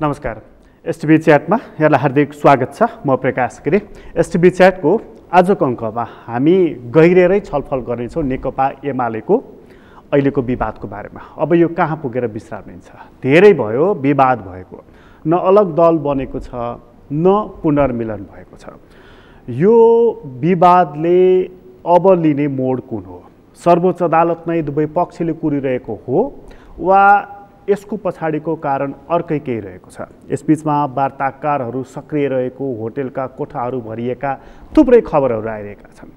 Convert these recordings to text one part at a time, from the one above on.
नमस्कार। एसटिभी च्याटमा यहाँलाई हार्दिक स्वागत छ। म प्रकाश गिरी। एसटिभी च्याटको आजको अङ्कमा हामी गहिरेरै छलफल गर्नेछौँ नेकपा एमालेको अहिलेको विवादको बारेमा। अब यो कहाँ पुगेर विश्राम लिन्छ? धेरै भयो विवाद भएको, न अलग दल बनेको छ न पुनर्मिलन भएको छ। यो विवादले अब लिने मोड कुन हो? सर्वोच्च अदालत नै दुवै पक्षले कुरिरहेको हो वा यसको पछाडिको कारण अर्कै केही रहेको छ? यसबीचमा वार्ताकारहरू सक्रिय रहेको, होटेलका कोठाहरू भरिएका थुप्रै खबरहरू आइरहेका छन्।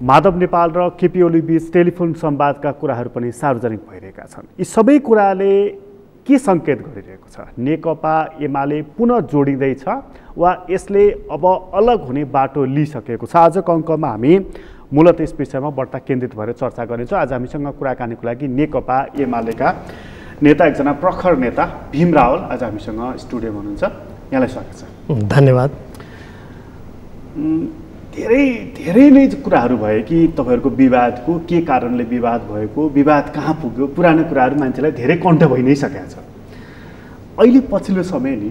माधव नेपाल र केपी ओली बीच टेलिफोन संवादका कुराहरू पनि सार्वजनिक भइरहेका छन्। यी सबै कुराले के सङ्केत गरिरहेको छ? नेकपा एमाले पुनः जोडिँदैछ वा यसले अब अलग हुने बाटो लिइसकेको छ? आजको अङ्कमा हामी मूलतः यस विषयमा बढ्ता केन्द्रित भएर चर्चा गर्नेछौँ। आज हामीसँग कुराकानीको लागि नेकपा एमालेका नेता, एकजना प्रखर नेता भीम रावल आज हामीसँग स्टुडियोमा हुनुहुन्छ। यहाँलाई स्वागत छ। धन्यवाद। धेरै नै कुराहरू भयो कि तपाईँहरूको विवादको के कारणले विवाद भएको, विवाद कहाँ पुग्यो, पुरानो कुराहरू मान्छेलाई धेरै कण्ठ भइ नै सकेका छ। अहिले पछिल्लो समय नि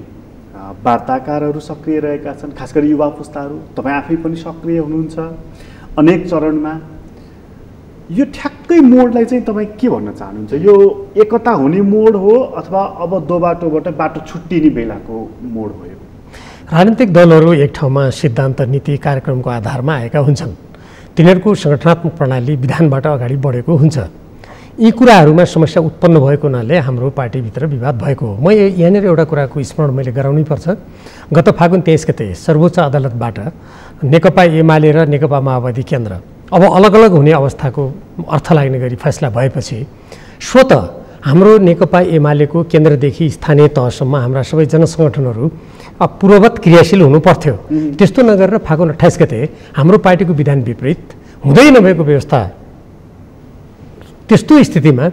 वार्ताकारहरू सक्रिय रहेका छन्, खास गरी युवा पुस्ताहरू। तपाईँ आफै पनि सक्रिय हुनुहुन्छ अनेक चरणमा। यो ठ्याक्कै मोडलाई चाहिँ तपाईँ के भन्न चाहनुहुन्छ? यो एकता हुने मोड हो अथवा अब दो बाटोबाट बाटो छुट्टिने बेलाको मोड हो? राजनीतिक दलहरू एक ठाउँमा सिद्धान्त, नीति, कार्यक्रमको आधारमा आएका हुन्छन्। तिनीहरूको सङ्गठनात्मक प्रणाली विधानबाट अगाडि बढेको हुन्छ। यी कुराहरूमा समस्या उत्पन्न भएको हुनाले हाम्रो पार्टीभित्र विवाद भएको हो। म यहाँनिर एउटा कुराको स्मरण मैले गराउनै पर्छ। गत फागुन 23 गते सर्वोच्च अदालतबाट नेकपा एमाले र नेकपा माओवादी केन्द्र अब अलग अलग हुने अवस्थाको अर्थ लाग्ने गरी फैसला भएपछि स्वतः हाम्रो नेकपा एमालेको केन्द्रदेखि स्थानीय तहसम्म हाम्रा सबै जनसङ्गठनहरू पूर्ववत क्रियाशील हुनु पर्थ्यो। त्यस्तो नगरेर फागुन 28 गते हाम्रो पार्टीको विधान विपरीत हुँदै नभएको व्यवस्था, त्यस्तो स्थितिमा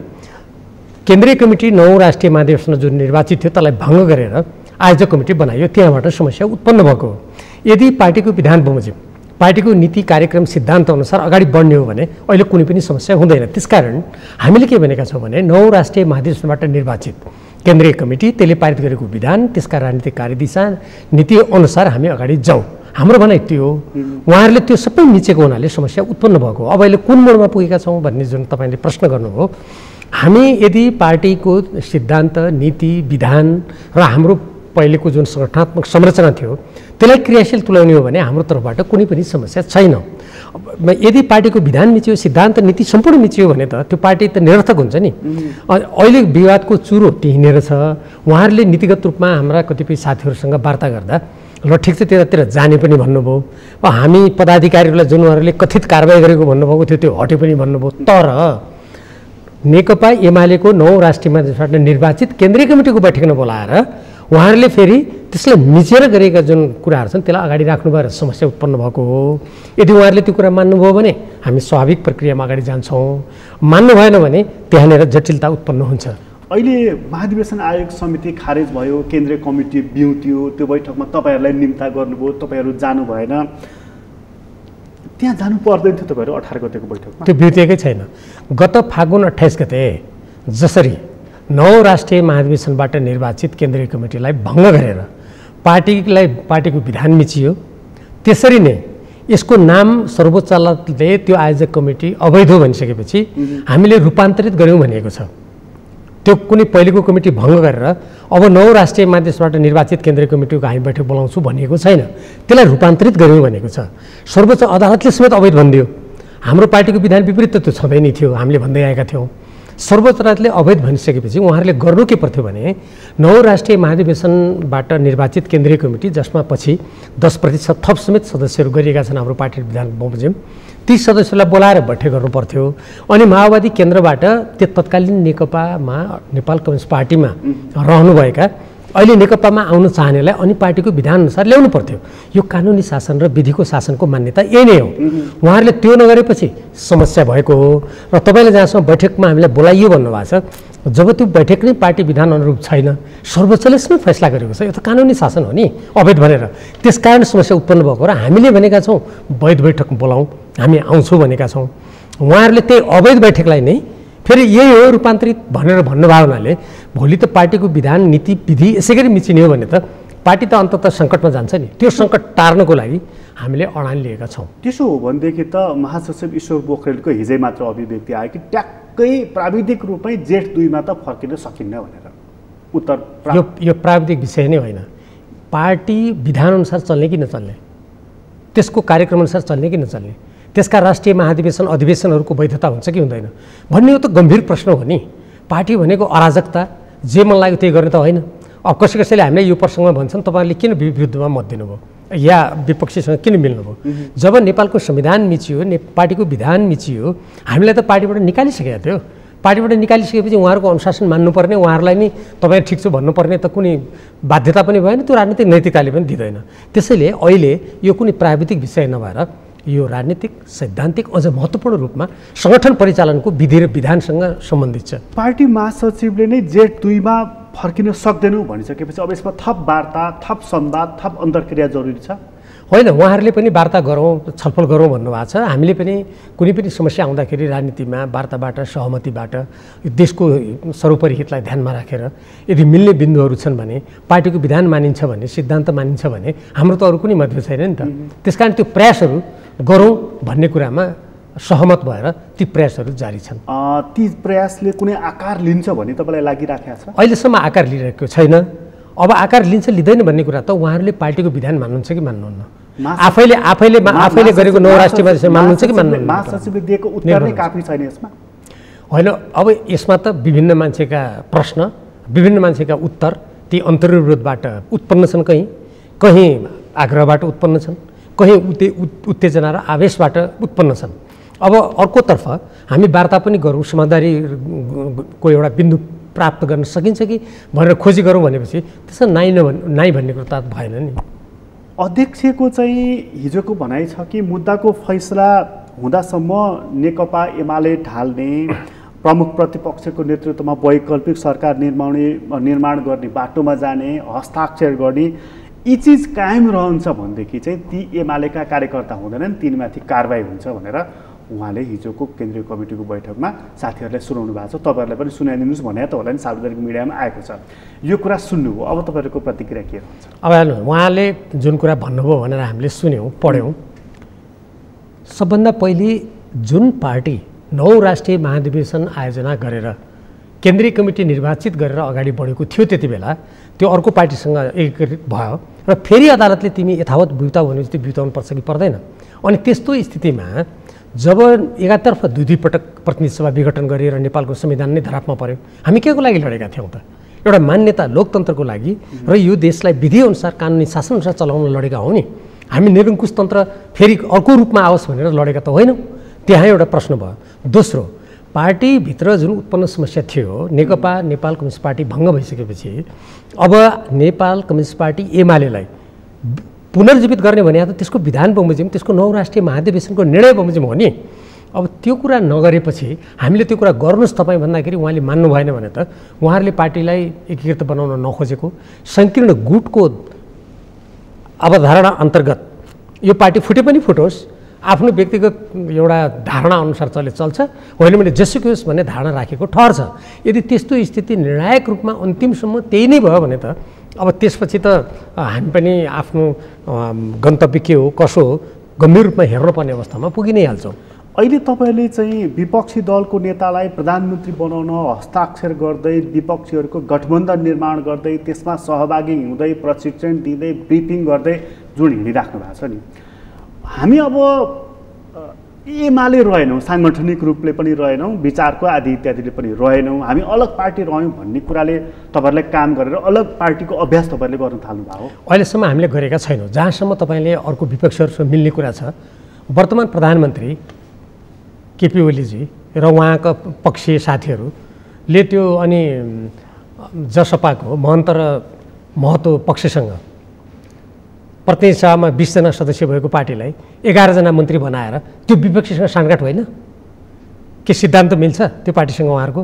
केन्द्रीय कमिटी 9 राष्ट्रिय महाधिवेशन जुन निर्वाचित थियो त्यसलाई भङ्ग गरेर आयोजक कमिटी बनाइयो। त्यहाँबाट समस्या उत्पन्न भएको हो। यदि पार्टीको विधान बमोजिम पार्टीको नीति, कार्यक्रम, सिद्धान्त अनुसार अगाडि बढ्ने हो भने अहिले कुनै पनि समस्या हुँदैन। त्यसकारण हामीले के भनेका छौँ भने 9 राष्ट्रिय महाधिवेशनबाट निर्वाचित केन्द्रीय कमिटी, त्यसले पारित गरेको विधान, त्यसका राजनीतिक कार्यदिशा, नीति अनुसार हामी अगाडि जाउँ, हाम्रो भनाइ त्यो हो। उहाँहरूले त्यो सबै मिचेको हुनाले समस्या उत्पन्न भएको हो। अब अहिले कुन मोडमा पुगेका छौँ भन्ने जुन तपाईँले प्रश्न गर्नुभयो, हामी यदि पार्टीको सिद्धान्त, नीति, विधान र हाम्रो पहिलेको जुन सङ्गठनात्मक संरचना थियो त्यसलाई क्रियाशील तुल्याउने हो भने हाम्रो तर्फबाट कुनै पनि समस्या छैन। यदि पार्टीको विधान मिच्यो, सिद्धान्त, नीति सम्पूर्ण मिच्यो भने त त्यो पार्टी त निरर्थक हुन्छ नि। अहिले विवादको चुरो त्यहीँनिर छ। उहाँहरूले नीतिगत रूपमा हाम्रा कतिपय साथीहरूसँग वार्ता गर्दा ल ठिक छ त्यतातिर जाने पनि भन्नुभयो। हामी पदाधिकारीहरूलाई जुन उहाँहरूले कथित कारबाही गरेको भन्नुभएको थियो त्यो हटे पनि भन्नुभयो। तर नेकपा एमालेको 9 राष्ट्रिय महाधिवेशनबाट निर्वाचित केन्द्रीय कमिटीको बैठकमा बोलाएर उहाँहरूले फेरि त्यसलाई मिचेर गरेका जुन कुराहरू छन् त्यसलाई अगाडि राख्नु भएर समस्या उत्पन्न भएको हो। यदि उहाँहरूले त्यो कुरा मान्नुभयो भने हामी स्वाभाविक प्रक्रियामा अगाडि जान्छौँ, मान्नु भएन भने त्यहाँनिर जटिलता उत्पन्न हुन्छ। अहिले महाधिवेशन आयोग समिति खारेज भयो, केन्द्रीय कमिटी बिउत्यो, त्यो बैठकमा तपाईँहरूलाई निम्ता गर्नुभयो, तपाईँहरू जानु भएन। त्यहाँ जानु पर्दैन थियो तपाईँहरू 18 गतेको बैठकमा? त्यो बिउतिएकै छैन। गत फागुन 28 गते जसरी 9 राष्ट्रिय महाधिवेशनबाट निर्वाचित केन्द्रीय कमिटीलाई भङ्ग गरेर पार्टीको विधान मिचियो, त्यसरी नै यसको नाम सर्वोच्च अदालतले त्यो आयोजक कमिटी अवैध हो भनिसकेपछि हामीले रूपान्तरित गऱ्यौँ भनिएको छ। त्यो कुनै पहिलेको कमिटी भङ्ग गरेर अब 9 राष्ट्रिय महाधिवेशनबाट निर्वाचित केन्द्रीय कमिटीको हामी बैठक बोलाउँछु भनिएको छैन। त्यसलाई रूपान्तरित गऱ्यौँ भनेको छ। सर्वोच्च अदालतले समेत अवैध भनिदियो। हाम्रो पार्टीको विधान विपरीत त त्यो छँदै नै थियो, हामीले भन्दै आएका थियौँ। सर्वोच्च अदालतले अवैध भनिसकेपछि उहाँहरूले गर्नु के पर्थ्यो भने 9 राष्ट्रिय महाधिवेशनबाट निर्वाचित केन्द्रीय कमिटी, जसमा पछि 10% थप समेत सदस्यहरू गरिएका छन् हाम्रो पार्टी विधान बमोजिम, ती सदस्यहरूलाई बोलाएर बैठक गर्नु पर्थ्यो। अनि माओवादी केन्द्रबाट त्यो तत्कालीन नेकपामा, नेपाल कम्युनिस्ट पार्टीमा रहनुभएका अहिले नेकपामा आउन चाहनेलाई अनि पार्टीको विधान अनुसार ल्याउनु पर्थ्यो। यो कानुनी शासन र विधिको शासनको मान्यता यही नै हो। उहाँहरूले त्यो नगरेपछि समस्या भएको हो। र तपाईँले जहाँसम्म बैठकमा हामीलाई बोलाइयो भन्नुभएको छ, जब त्यो बैठक नै पार्टी विधान अनुरूप छैन, सर्वोच्चले समेत फैसला गरेको छ, यो त कानुनी शासन हो नि अवैध भनेर। त्यसकारण समस्या उत्पन्न भएको र हामीले भनेका छौँ वैध बैठक बोलाउँ, हामी आउँछौँ भनेका छौँ। उहाँहरूले त्यही अवैध बैठकलाई नै फेरि यही हो रूपान्तरित भनेर भन्नुभयो हुनाले भोलि त पार्टीको विधान नीति विधि यसै गरी मिचिने हो भने त पार्टी त अन्ततः सङ्कटमा जान्छ नि। त्यो सङ्कट टार्नको लागि हामीले अडान लिएका छौँ। त्यसो हो भनेदेखि त महासचिव ईश्वर पोखरेलको हिजै मात्र अभिव्यक्ति आयो कि ट्याक्कै प्राविधिक रूपमै जेठ 2मा त फर्किन सकिन्न भनेर उत्तर। यो प्राविधिक विषय नै होइन, पार्टी विधानअनुसार चल्ने कि नचल्ने, त्यसको कार्यक्रमअनुसार चल्ने कि नचल्ने, त्यसका राष्ट्रिय महाधिवेशन अधिवेशनहरूको वैधता हुन्छ कि हुँदैन भन्ने यो त गम्भीर प्रश्न हो नि। पार्टी भनेको अराजकता, जे मन लाग्यो त्यही गर्ने त होइन। अब कसैले हामीलाई यो प्रसङ्गमा भन्छन् तपाईँहरूले किन विरुद्धमा मत दिनुभयो या विपक्षीसँग किन मिल्नुभयो। जब नेपालको संविधान मिचियो, पार्टीको विधान मिचियो, हामीलाई त पार्टीबाट निकालिसकेको थियो। पार्टीबाट निकालिसकेपछि उहाँहरूको अनुशासन मान्नुपर्ने, उहाँहरूलाई नि तपाईँ ठिक छु भन्नुपर्ने त कुनै बाध्यता पनि भएन, त्यो राजनीतिक नैतिकताले पनि दिँदैन। त्यसैले अहिले यो कुनै प्राविधिक विषय नभएर यो राजनीतिक सैद्धान्तिक अझ महत्त्वपूर्ण रूपमा सङ्गठन परिचालनको विधि र विधानसँग सम्बन्धित छ। पार्टी महासचिवले नै जेठ 2मा फर्किन सक्दैनौँ भनिसकेपछि अब यसमा थप वार्ता, थप संवाद, थप अन्तर्क्रिया जरुरी छ होइन? उहाँहरूले पनि वार्ता गरौँ, छलफल गरौँ भन्नुभएको छ। हामीले पनि कुनै पनि समस्या आउँदाखेरि राजनीतिमा वार्ताबाट, सहमतिबाट, देशको सर्वोपरि हितलाई ध्यानमा राखेर यदि मिल्ने बिन्दुहरू छन् भने, पार्टीको विधान मानिन्छ भने, सिद्धान्त मानिन्छ भने हाम्रो त अरू कुनै मतभेद छैन नि त। त्यसकारण त्यो प्रयासहरू गरौँ भन्ने कुरामा सहमत भएर ती प्रयासहरू जारी छन्। ती प्रयासले कुनै आकार लिन्छ भन्ने तपाईँलाई लागिराखेको छ? अहिलेसम्म आकार लिइरहेको छैन। अब आकार लिन्छ लिँदैन भन्ने कुरा त उहाँहरूले पार्टीको विधान मान्नुहुन्छ कि मान्नुहुन्न, आफैले गरेको नौ राष्ट्रिय महाधिवेशन मान्नुहुन्छ कि मान्नुहुन्न? महासचिवले दिएको उत्तर नै काफी छैन यसमा? होइन, अब यसमा त विभिन्न मान्छेका प्रश्न, विभिन्न मान्छेका उत्तर ती अन्तर्विरोधबाट उत्पन्न छन्, कहीँ आग्रहबाट उत्पन्न छन्, कहीँ उत्तेजना र आवेशबाट उत्पन्न छन्। अब अर्कोतर्फ हामी वार्ता पनि गरौँ, समझदारीको एउटा बिन्दु प्राप्त गर्न सकिन्छ कि भनेर खोजी गरौँ भनेपछि त्यसमा नाइ भन्ने कुरो त भएन नि। अध्यक्षको चाहिँ हिजोको भनाइ छ कि मुद्दाको फैसला हुँदासम्म नेकपा एमाले ढाल्ने, प्रमुख प्रतिपक्षको नेतृत्वमा वैकल्पिक सरकार निर्माण गर्ने बाटोमा जाने, हस्ताक्षर गर्ने, यी चिज कायम रहन्छ भनेदेखि चाहिँ ती एमालेका कार्यकर्ता हुँदैनन्, तिनीमाथि कारबाही हुन्छ भनेर उहाँले हिजोको केन्द्रीय कमिटीको बैठकमा साथीहरूलाई सुनाउनु भएको छ। तपाईँहरूलाई पनि सुनाइदिनुहोस् भने त होला नि, सार्वजनिक मिडियामा आएको छ। यो कुरा सुन्नुभयो, अब तपाईँहरूको प्रतिक्रिया के रहन्छ? अब हेर्नु, उहाँले जुन कुरा भन्नुभयो भनेर हामीले सुन्यौँ, पढ्यौँ। सबभन्दा पहिले जुन पार्टी 9 राष्ट्रिय महाधिवेशन आयोजना गरेर केन्द्रीय कमिटी निर्वाचित गरेर अगाडि बढेको थियो, त्यति बेला त्यो अर्को पार्टीसँग एकीकृत भयो र फेरि अदालतले तिमी यथावत बिउताउ भनेपछि त्यो बिउताउनु पर्छ कि पर्दैन। अनि त्यस्तो स्थितिमा जब एकातर्फ 2 पटक प्रतिनिधि सभा विघटन गरेर नेपालको संविधान नै धरापमा पर्यो, हामी के को लागि लडेका थियौँ त? एउटा मान्यता लोकतन्त्रको लागि र यो देशलाई विधिअनुसार कानुनी शासनअनुसार चलाउन लडेका हौँ नि। हामी निरङ्कुश तन्त्र फेरि अर्को रूपमा आओस् भनेर लडेका त होइनौँ। त्यहाँ एउटा प्रश्न भयो। दोस्रो, पार्टीभित्र जुन उत्पन्न समस्या थियो, नेकपा नेपाल कम्युनिस्ट पार्टी भङ्ग भइसकेपछि अब नेपाल कम्युनिस्ट पार्टी एमालेलाई पुनर्जीवित गर्ने भने त त्यसको विधान बमोजिम, त्यसको 9 राष्ट्रिय महाधिवेशनको निर्णय बमोजिम हो नि। अब त्यो कुरा नगरेपछि हामीले त्यो कुरा गर्नुहोस् तपाईँ भन्दाखेरि उहाँले मान्नु भएन भने त उहाँहरूले पार्टीलाई एकीकृत बनाउन नखोजेको सङ्कीर्ण गुटको अवधारणा अन्तर्गत यो पार्टी फुटे पनि फुटोस्, आफ्नो व्यक्तिगत एउटा धारणा अनुसार चल्छ, होइन भने जेसुकै होस् भन्ने धारणा राखेको ठहर छ। यदि त्यस्तो स्थिति निर्णायक रूपमा अन्तिमसम्म त्यही नै भयो भने त अब त्यसपछि त हामी पनि आफ्नो गन्तव्य के हो कसो हो गम्भीर रूपमा हेर्नुपर्ने अवस्थामा पुगि नै हाल्छौँ। अहिले तपाईँले चाहिँ विपक्षी दलको नेतालाई प्रधानमन्त्री बनाउन हस्ताक्षर गर्दै, विपक्षीहरूको गठबन्धन निर्माण गर्दै, त्यसमा सहभागी हुँदै, प्रशिक्षण दिँदै, ब्रिफिङ गर्दै जुन हिँडिराख्नु भएको छ नि, हामी अब एमाले रहेनौँ, साङ्गठनिक रूपले पनि रहेनौँ, विचारको आदि इत्यादिले पनि रहेनौँ, हामी अलग पार्टी रह्यौँ भन्ने कुराले तपाईँहरूले काम गरेर अलग पार्टीको अभ्यास तपाईँहरूले गर्न थाल्नुभयो? अहिलेसम्म हामीले गरेका छैनौँ। जहाँसम्म तपाईँले अर्को विपक्षीहरूसँग मिल्ने कुरा छ, वर्तमान प्रधानमन्त्री केपी ओलीजी र उहाँका पक्षीय साथीहरूले त्यो अनि जसपाको महन्त र महतो पक्षसँग प्रतिनिधि सभामा 20 जना सदस्य भएको पार्टीलाई 11 जना मन्त्री बनाएर त्यो विपक्षीसँग साँठगाँठ होइन के? सिद्धान्त मिल्छ त्यो पार्टीसँग उहाँहरूको?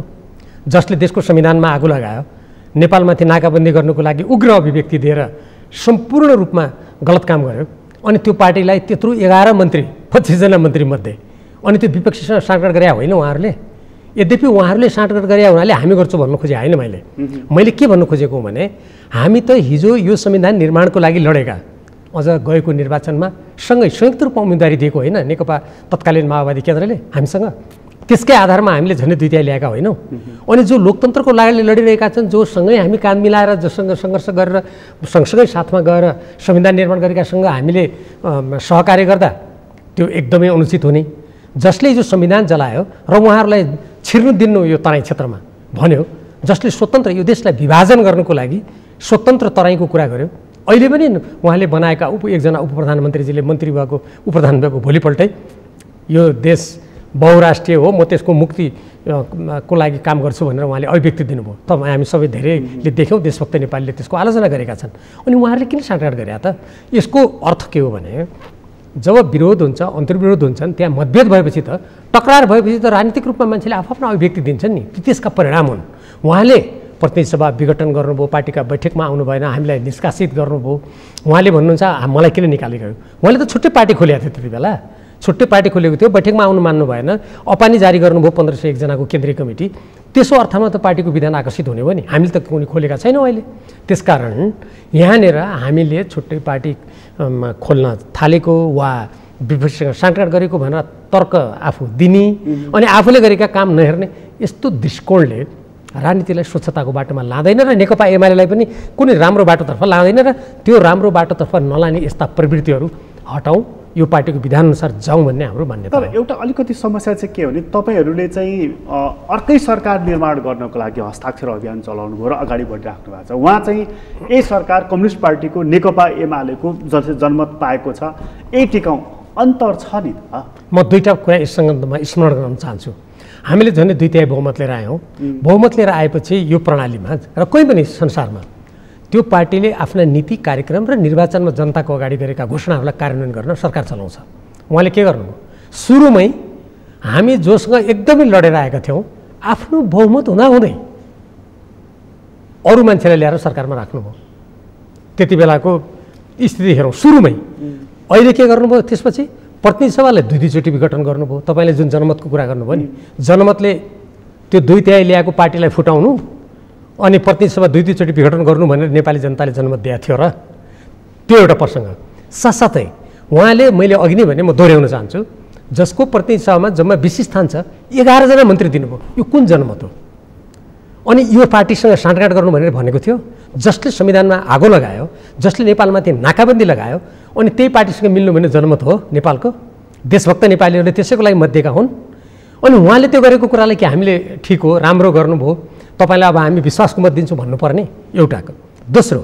जसले देशको संविधानमा आगो लगायो, नेपालमाथि नाकाबन्दी गर्नुको लागि उग्र अभिव्यक्ति दिएर सम्पूर्ण रूपमा गलत काम गर्यो, अनि त्यो पार्टीलाई त्यत्रो 11 मन्त्री 25 जना मन्त्री मध्ये अनि त्यो विपक्षीसँग साँठगाँठ गरे होइन उहाँहरूले? यद्यपि उहाँहरूले साँठगाँठ गरे हुनाले हामी गर्छौँ भन्नु खोजे होइन। मैले के भन्नु खोजेको भने हामी त हिजो यो संविधान निर्माणको लागि लडेका, अझ गएको निर्वाचनमा सँगै संयुक्त रूपमा उम्मेदवारी दिएको होइन नेकपा तत्कालीन माओवादी केन्द्रले हामीसँग, त्यसकै आधारमा हामीले झन्डै दुईटाइ ल्याएका होइनौँ। अनि जो लोकतन्त्रको लागि लडिरहेका छन्, जो सँगै हामी काँध मिलाएर जोसँग सङ्घर्ष गरेर सँगसँगै साथमा गएर संविधान निर्माण गरेकासँग हामीले सहकार्य गर्दा त्यो एकदमै अनुचित हुने, जसले जो संविधान जलायो र उहाँहरूलाई छिर्नु दिनु यो तराई क्षेत्रमा भन्यो, जसले स्वतन्त्र यो देशलाई विभाजन गर्नुको लागि स्वतन्त्र तराईको कुरा गर्यो। अहिले पनि उहाँले बनाएका एकजना उप प्रधानमन्त्रीजीले मन्त्री भएको उपप्रधान भएको भोलिपल्टै यो देश बहुराष्ट्रिय हो, म त्यसको मुक्ति को लागि काम गर्छु भनेर उहाँले अभिव्यक्ति दिनुभयो। त हामी सबै धेरैले देख्यौँ, देशभक्त नेपालीले त्यसको आलोचना गरेका छन्। अनि उहाँहरूले किन साँठगाँठ गरे त? यसको अर्थ के हो भने जब विरोध हुन्छ, अन्तर्विरोध हुन्छन्, त्यहाँ मतभेद भएपछि त टकरार भएपछि त राजनीतिक रूपमा मान्छेले आफ्नो अभिव्यक्ति दिन्छन् नि, त्यसका परिणाम हुन्। उहाँले प्रतिनिधि सभा विघटन गर्नुभयो, पार्टीका बैठकमा आउनु भएन, हामीलाई निष्कासित गर्नुभयो। उहाँले भन्नुहुन्छ मलाई किन निकालेको? उहाँले त छुट्टै पार्टी खोलेको थियो, त्यति बेला छुट्टै पार्टी खोलेको थियो, बैठकमा आउनु मान्नु भएन, अपानी जारी गर्नुभयो 1501 जनाको केन्द्रीय कमिटी। त्यसो अर्थमा त पार्टीको विधान आकर्षित हुने हो नि, हामीले त कुनै खोलेका छैनौँ अहिले। त्यसकारण यहाँनिर हामीले छुट्टै पार्टी खोल्न थालेको वा विपक्षसँग साँठगाँठ गरेको भनेर तर्क आफू दिने अनि आफूले गरेका काम नहेर्ने यस्तो दृष्टिकोणले राजनीतिलाई स्वच्छताको बाटोमा लाँदैन र नेकपा एमालेलाई पनि कुनै राम्रो बाटोतर्फ लाँदैन र त्यो राम्रो बाटोतर्फ नलाने यस्ता प्रवृत्तिहरू हटाउँ, यो पार्टीको विधानअनुसार जाउँ भन्ने हाम्रो मान्यता। तर एउटा अलिकति समस्या चाहिँ के हो भने तपाईँहरूले चाहिँ अर्कै सरकार निर्माण गर्नको लागि हस्ताक्षर अभियान चलाउनु भयो र अगाडि बढिराख्नु भएको छ। उहाँ चाहिँ यही सरकार कम्युनिस्ट पार्टीको नेकपा एमालेको जसले जनमत पाएको छ, यही टिकाउँ, अन्तर छ नि त? म दुईवटा कुरा यस सन्दर्भमा स्मरण गर्न चाहन्छु। हामीले झन्डै 2/3 बहुमत लिएर आयौँ। बहुमत लिएर आएपछि यो प्रणालीमा र कोही पनि संसारमा त्यो पार्टीले आफ्ना नीति कार्यक्रम र निर्वाचनमा जनताको अगाडि गरेका घोषणाहरूलाई कार्यान्वयन गर्न सरकार चलाउँछ। उहाँले के गर्नुभयो? सुरुमै हामी जोसँग एकदमै लडेर आएका थियौँ, आफ्नो बहुमत हुँदाहुँदै अरू मान्छेलाई ल्याएर सरकारमा राख्नुभयो। त्यति बेलाको स्थिति हेरौँ सुरुमै। अहिले के गर्नुभयो? त्यसपछि प्रतिनिधि सभालाई 2-2चोटि विघटन गर्नुभयो। तपाईँले जुन जनमतको कुरा गर्नुभयो नि, जनमतले त्यो 2/3 ल्याएको पार्टीलाई फुटाउनु अनि प्रतिनिधि सभा 2-2चोटि विघटन गर्नु भनेर नेपाली जनताले जनमत दिएको थियो र त्यो एउटा प्रसङ्ग। साथसाथै उहाँले मैले अघि नै भने म दोहोऱ्याउन चाहन्छु, जसको प्रतिनिधि सभामा जम्मा 20 स्थान छ, 11 जना मन्त्री दिनुभयो। यो कुन जनमत हो? अनि यो पार्टीसँग साँठगाँठ गर्नु भनेर भनेको थियो, जसले संविधानमा आगो लगायो, जसले नेपालमाथि नाकाबन्दी लगायो, अनि त्यही पार्टीसँग मिल्नु भने जनमत हो नेपालको? देशभक्त नेपालीहरूले त्यसैको लागि मत दिएका हुन्। अनि उहाँले त्यो गरेको कुरालाई कि हामीले ठिक हो, राम्रो गर्नुभयो, तपाईँलाई अब हामी विश्वासको मत दिन्छौँ भन्नुपर्ने एउटाको। दोस्रो,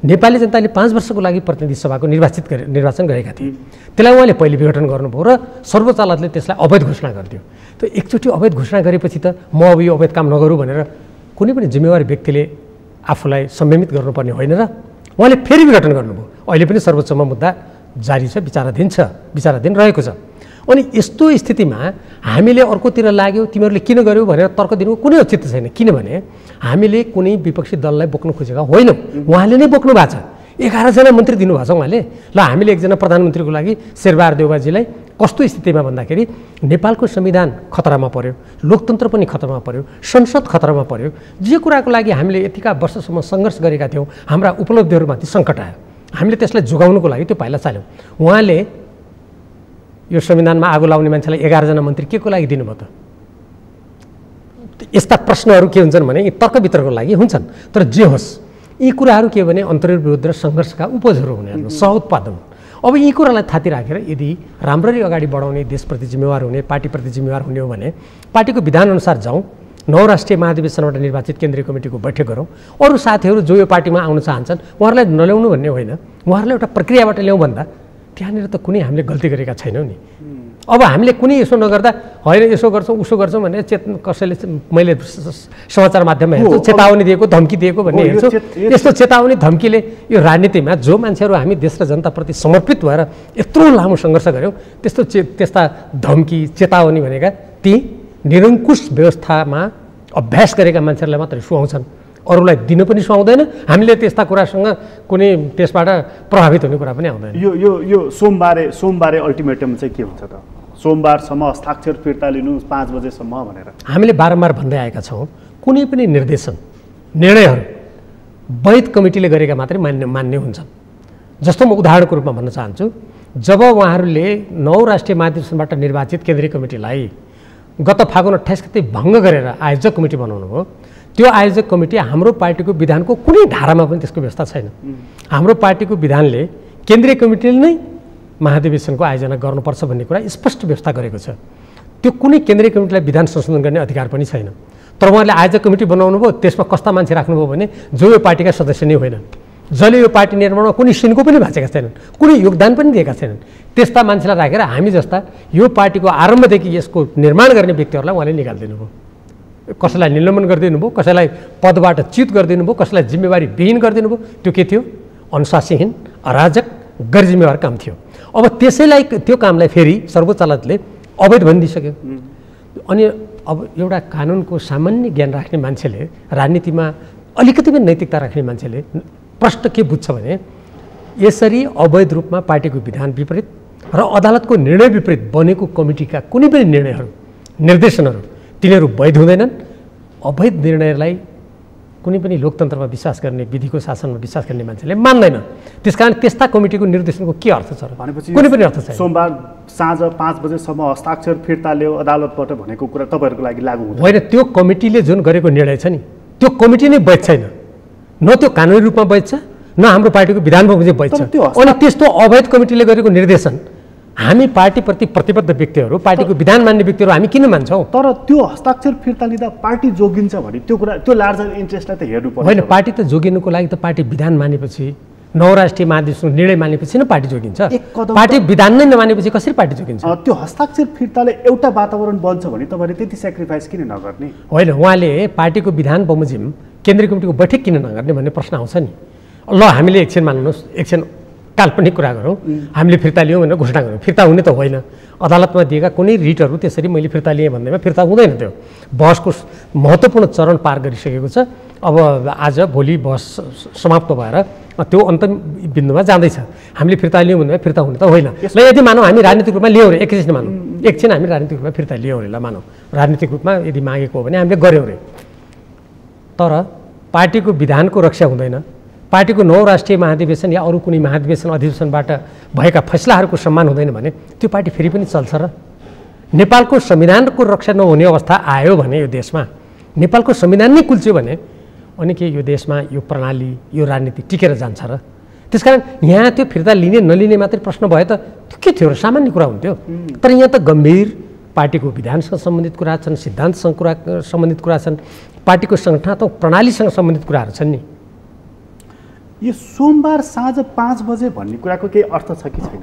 नेपाली जनताले 5 वर्षको लागि प्रतिनिधि सभाको निर्वाचन गरेका थिए, त्यसलाई उहाँले पहिले विघटन गर्नुभयो र सर्वोच्च अदालतले त्यसलाई अवैध घोषणा गरिदियो। त्यो एकचोटि अवैध घोषणा गरेपछि त म अब यो अवैध काम नगरौँ भनेर कुनै पनि जिम्मेवारी व्यक्तिले आफूलाई संयमित गर्नुपर्ने होइन र उहाँले फेरि विघटन गर्नुभयो। अहिले पनि सर्वोच्चमा मुद्दा जारी छ, विचाराधीन रहेको छ। अनि यस्तो स्थितिमा हामीले अर्कोतिर लाग्यो, तिमीहरूले किन गर्यौ भनेर तर्क दिनुको कुनै औचित्य छैन। किनभने हामीले कुनै विपक्षी दललाई बोक्नु खोजेका होइनौँ, उहाँले नै बोक्नु भएको छ। 11 जना मन्त्री दिनुभएको छ उहाँले। ल हामीले एकजना प्रधानमन्त्रीको लागि शेरबहादुर देउवाजीलाई कस्तो स्थितिमा भन्दाखेरि नेपालको संविधान खतरामा पर्यो, लोकतन्त्र पनि खतरामा पर्यो, संसद खतरामा पर्यो। जे कुराको लागि हामीले यतिका वर्षसम्म सङ्घर्ष गरेका थियौँ, हाम्रा उपलब्धिहरूमाथि सङ्कट आयो, हामीले त्यसलाई जोगाउनुको लागि त्यो पाइला चाल्यौँ। उहाँले यो संविधानमा आगो लाउने मान्छेलाई 11 जना मन्त्री के को लागि दिनुभयो त? यस्ता प्रश्नहरू के हुन्छन् भने तर्क वितर्कको लागि हुन्छन्। तर जे होस्, यी कुराहरू के भने अन्तर्विरोध र सङ्घर्षका उपजहरू हुने, सह उत्पादन। अब यी कुरालाई थाती राखेर यदि राम्ररी अगाडि बढाउने, देशप्रति जिम्मेवार हुने, पार्टीप्रति जिम्मेवार हुने हो भने पार्टीको विधानअनुसार जाउँ, 9 राष्ट्रिय महाधिवेशनबाट निर्वाचित केन्द्रीय कमिटीको बैठक गरौँ। अरू साथीहरू जो यो पार्टीमा आउन चाहन्छन् उहाँहरूलाई नल्याउनु भन्ने होइन, उहाँहरूलाई एउटा प्रक्रियाबाट ल्याउँ भन्दा त्यहाँनिर त कुनै हामीले गल्ती गरेका छैनौँ नि। अब हामीले कुनै यसो नगर्दा होइन यसो गर्छौँ उसो गर्छौँ भनेर कसैले मैले समाचार माध्यममा हेर्छु चेतावनी दिएको, धम्की दिएको भन्ने हेर्छु। यस्तो चेतावनी धम्कीले यो राजनीतिमा जो मान्छेहरू हामी देश र जनताप्रति समर्पित भएर यत्रो लामो सङ्घर्ष गऱ्यौँ, त्यस्ता धम्की चेतावनी भनेका ती निरङ्कुश व्यवस्थामा अभ्यास गरेका मान्छेहरूलाई मात्रै सुहाउँछन्, अरूलाई दिन पनि सुहाउँदैन। हामीले त्यस्ता कुरासँग कुनै त्यसबाट प्रभावित हुने कुरा पनि आउँदैन। यो सोमबारे अल्टिमेटम चाहिँ के हुन्छ त? सोमबारसम्म हस्ताक्षर फिर्ता लिनु 5 बजेसम्म भनेर हामीले बारम्बार भन्दै आएका छौँ। कुनै पनि निर्देशन निर्णयहरू वैध कमिटीले गरेका मात्रै मान्य हुन्छन्। जस्तो म उदाहरणको रूपमा भन्न चाहन्छु, जब उहाँहरूले 9 राष्ट्रिय महाधिवेशनबाट निर्वाचित केन्द्रीय कमिटीलाई गत फागुन 28 गते भङ्ग गरेर आयोजक कमिटी बनाउनु भयो, त्यो आयोजक कमिटी हाम्रो पार्टीको विधानको कुनै धारामा पनि त्यसको व्यवस्था छैन। हाम्रो पार्टीको विधानले केन्द्रीय कमिटीले नै महाधिवेशनको आयोजना गर्नुपर्छ भन्ने कुरा स्पष्ट व्यवस्था गरेको छ। त्यो कुनै केन्द्रीय कमिटीलाई विधान संशोधन गर्ने अधिकार पनि छैन। तर उहाँले आयोजक कमिटी बनाउनु भयो, त्यसमा कस्ता मान्छे राख्नुभयो भने जो यो पार्टीका सदस्य नै होइनन्, जसले यो पार्टी निर्माणमा कुनै सिनको पनि भाँचेका छैनन्, कुनै योगदान पनि दिएका छैनन्, त्यस्ता मान्छेलाई राखेर हामी जस्ता यो पार्टीको आरम्भदेखि यसको निर्माण गर्ने व्यक्तिहरूलाई उहाँले निकालिदिनु भयो। कसैलाई निलम्बन गरिदिनु भयो, कसैलाई पदबाट च्युत गरिदिनु भयो, कसैलाई जिम्मेवारी विहीन गरिदिनु भयो। त्यो के थियो? अनुशासनहीन, अराजक, गैर जिम्मेवार काम थियो। अब त्यसैलाई त्यो कामलाई फेरि सर्वोच्च अदालतले अवैध भनिदिइसक्यो। अनि अब एउटा कानुनको सामान्य ज्ञान राख्ने मान्छेले, राजनीतिमा अलिकति पनि नैतिकता राख्ने मान्छेले प्रश्न के बुझ्छ भने यसरी अवैध रूपमा पार्टीको विधान विपरीत र अदालतको निर्णय विपरीत बनेको कमिटीका कुनै पनि निर्णयहरू, निर्देशनहरू तिनीहरू वैध हुँदैनन्। अवैध निर्णयलाई कुनै पनि लोकतन्त्रमा विश्वास गर्ने, विधिको शासनमा विश्वास गर्ने मान्छेले मान्दैन। त्यसकारण त्यस्ता कमिटीको निर्देशनको के अर्थ छ र? कुनै पनि अर्थ छैन। सोमबार साँझ 5 बजेसम्म हस्ताक्षर फिर्ता ल्यायो अदालतबाट भनेको कुरा तपाईँहरूको लागि लागू हुँदैन? होइन, त्यो कमिटीले जुन गरेको निर्णय छ नि, त्यो कमिटी नै वैध छैन। न त्यो कानुनी रूपमा वैध छ, न हाम्रो पार्टीको विधान बमोजिम वैध छ। अनि त्यस्तो अवैध कमिटीले गरेको निर्देशन हामी पार्टीप्रति प्रतिबद्ध व्यक्तिहरू, पार्टीको विधान मान्ने व्यक्तिहरू हामी किन मान्छौँ? तर त्यो हस्ताक्षर फिर्ता लिँदा पार्टी जोगिन्छ भने त्यो कुरा, त्यो लार्जर इन्ट्रेस्टलाई त हेर्नु पर्छ। होइन, पार्टी त जोगिनुको लागि त पार्टी विधान मानेपछि, 9 राष्ट्रिय महाधिवेशनको निर्णय मानेपछि नै पार्टी जोगिन्छ। पार्टी विधान नै नमानेपछि कसरी पार्टी जोगिन्छ? त्यो हस्ताक्षर फिर्ताले एउटा वातावरण बन्छ भने तपाईँले त्यति सेक्रिफाइस किन नगर्ने? होइन, उहाँले पार्टीको विधान बमोजिम केन्द्रीय कमिटीको बैठक किन नगर्ने भन्ने प्रश्न आउँछ नि। ल, हामीले एकछिन मान्नुहोस्, एकछिन काल्पनिक कुरा गरौँ, हामीले फिर्ता लियौँ भनेर घोषणा गरौँ। फिर्ता हुने त होइन। अदालतमा दिएका कुनै रिटहरू त्यसरी मैले फिर्ता लिएँ भन्दैमा फिर्ता हुँदैन। त्यो बहसको महत्त्वपूर्ण चरण पार गरिसकेको छ। अब आज भोलि बहस समाप्त भएर त्यो अन्तिम बिन्दुमा जाँदैछ। हामीले फिर्ता लियौँ भन्दैमा फिर्ता हुने त होइन। ल, यदि मानौँ हामी राजनीतिक रूपमा लियौँ अरे, एकछिन मानौँ, एकछिन हामी राजनीतिक रूपमा फिर्ता लियौँ अरे, ल मानौँ राजनीतिक रूपमा यदि मागेको हो भने हामीले गऱ्यौँ अरे। तर पार्टीको विधानको रक्षा हुँदैन, पार्टीको 9 राष्ट्रिय महाधिवेशन या अरू कुनै महाधिवेशन अधिवेशनबाट भएका फैसलाहरूको सम्मान हुँदैन भने त्यो पार्टी फेरि पनि चल्छ र? नेपालको संविधानको रक्षा नहुने अवस्था आयो भने यो देशमा, नेपालको संविधान नै कुल्च्यो भने अनि के यो देशमा यो प्रणाली, यो राजनीति टिकेर जान्छ र? त्यसकारण यहाँ त्यो फिर्ता लिने नलिने मात्रै प्रश्न भयो त त्यो के थियो र? सामान्य कुरा हुन्थ्यो। तर यहाँ त गम्भीर पार्टीको विधानसँग सम्बन्धित कुरा छन्, सिद्धान्तसँग सम्बन्धित कुरा छन्, पार्टीको सङ्गठनात्मक प्रणालीसँग सम्बन्धित कुराहरू छन् नि। यो सोमबार साँझ 5 बजे भन्ने कुराको केही अर्थ छ कि छैन?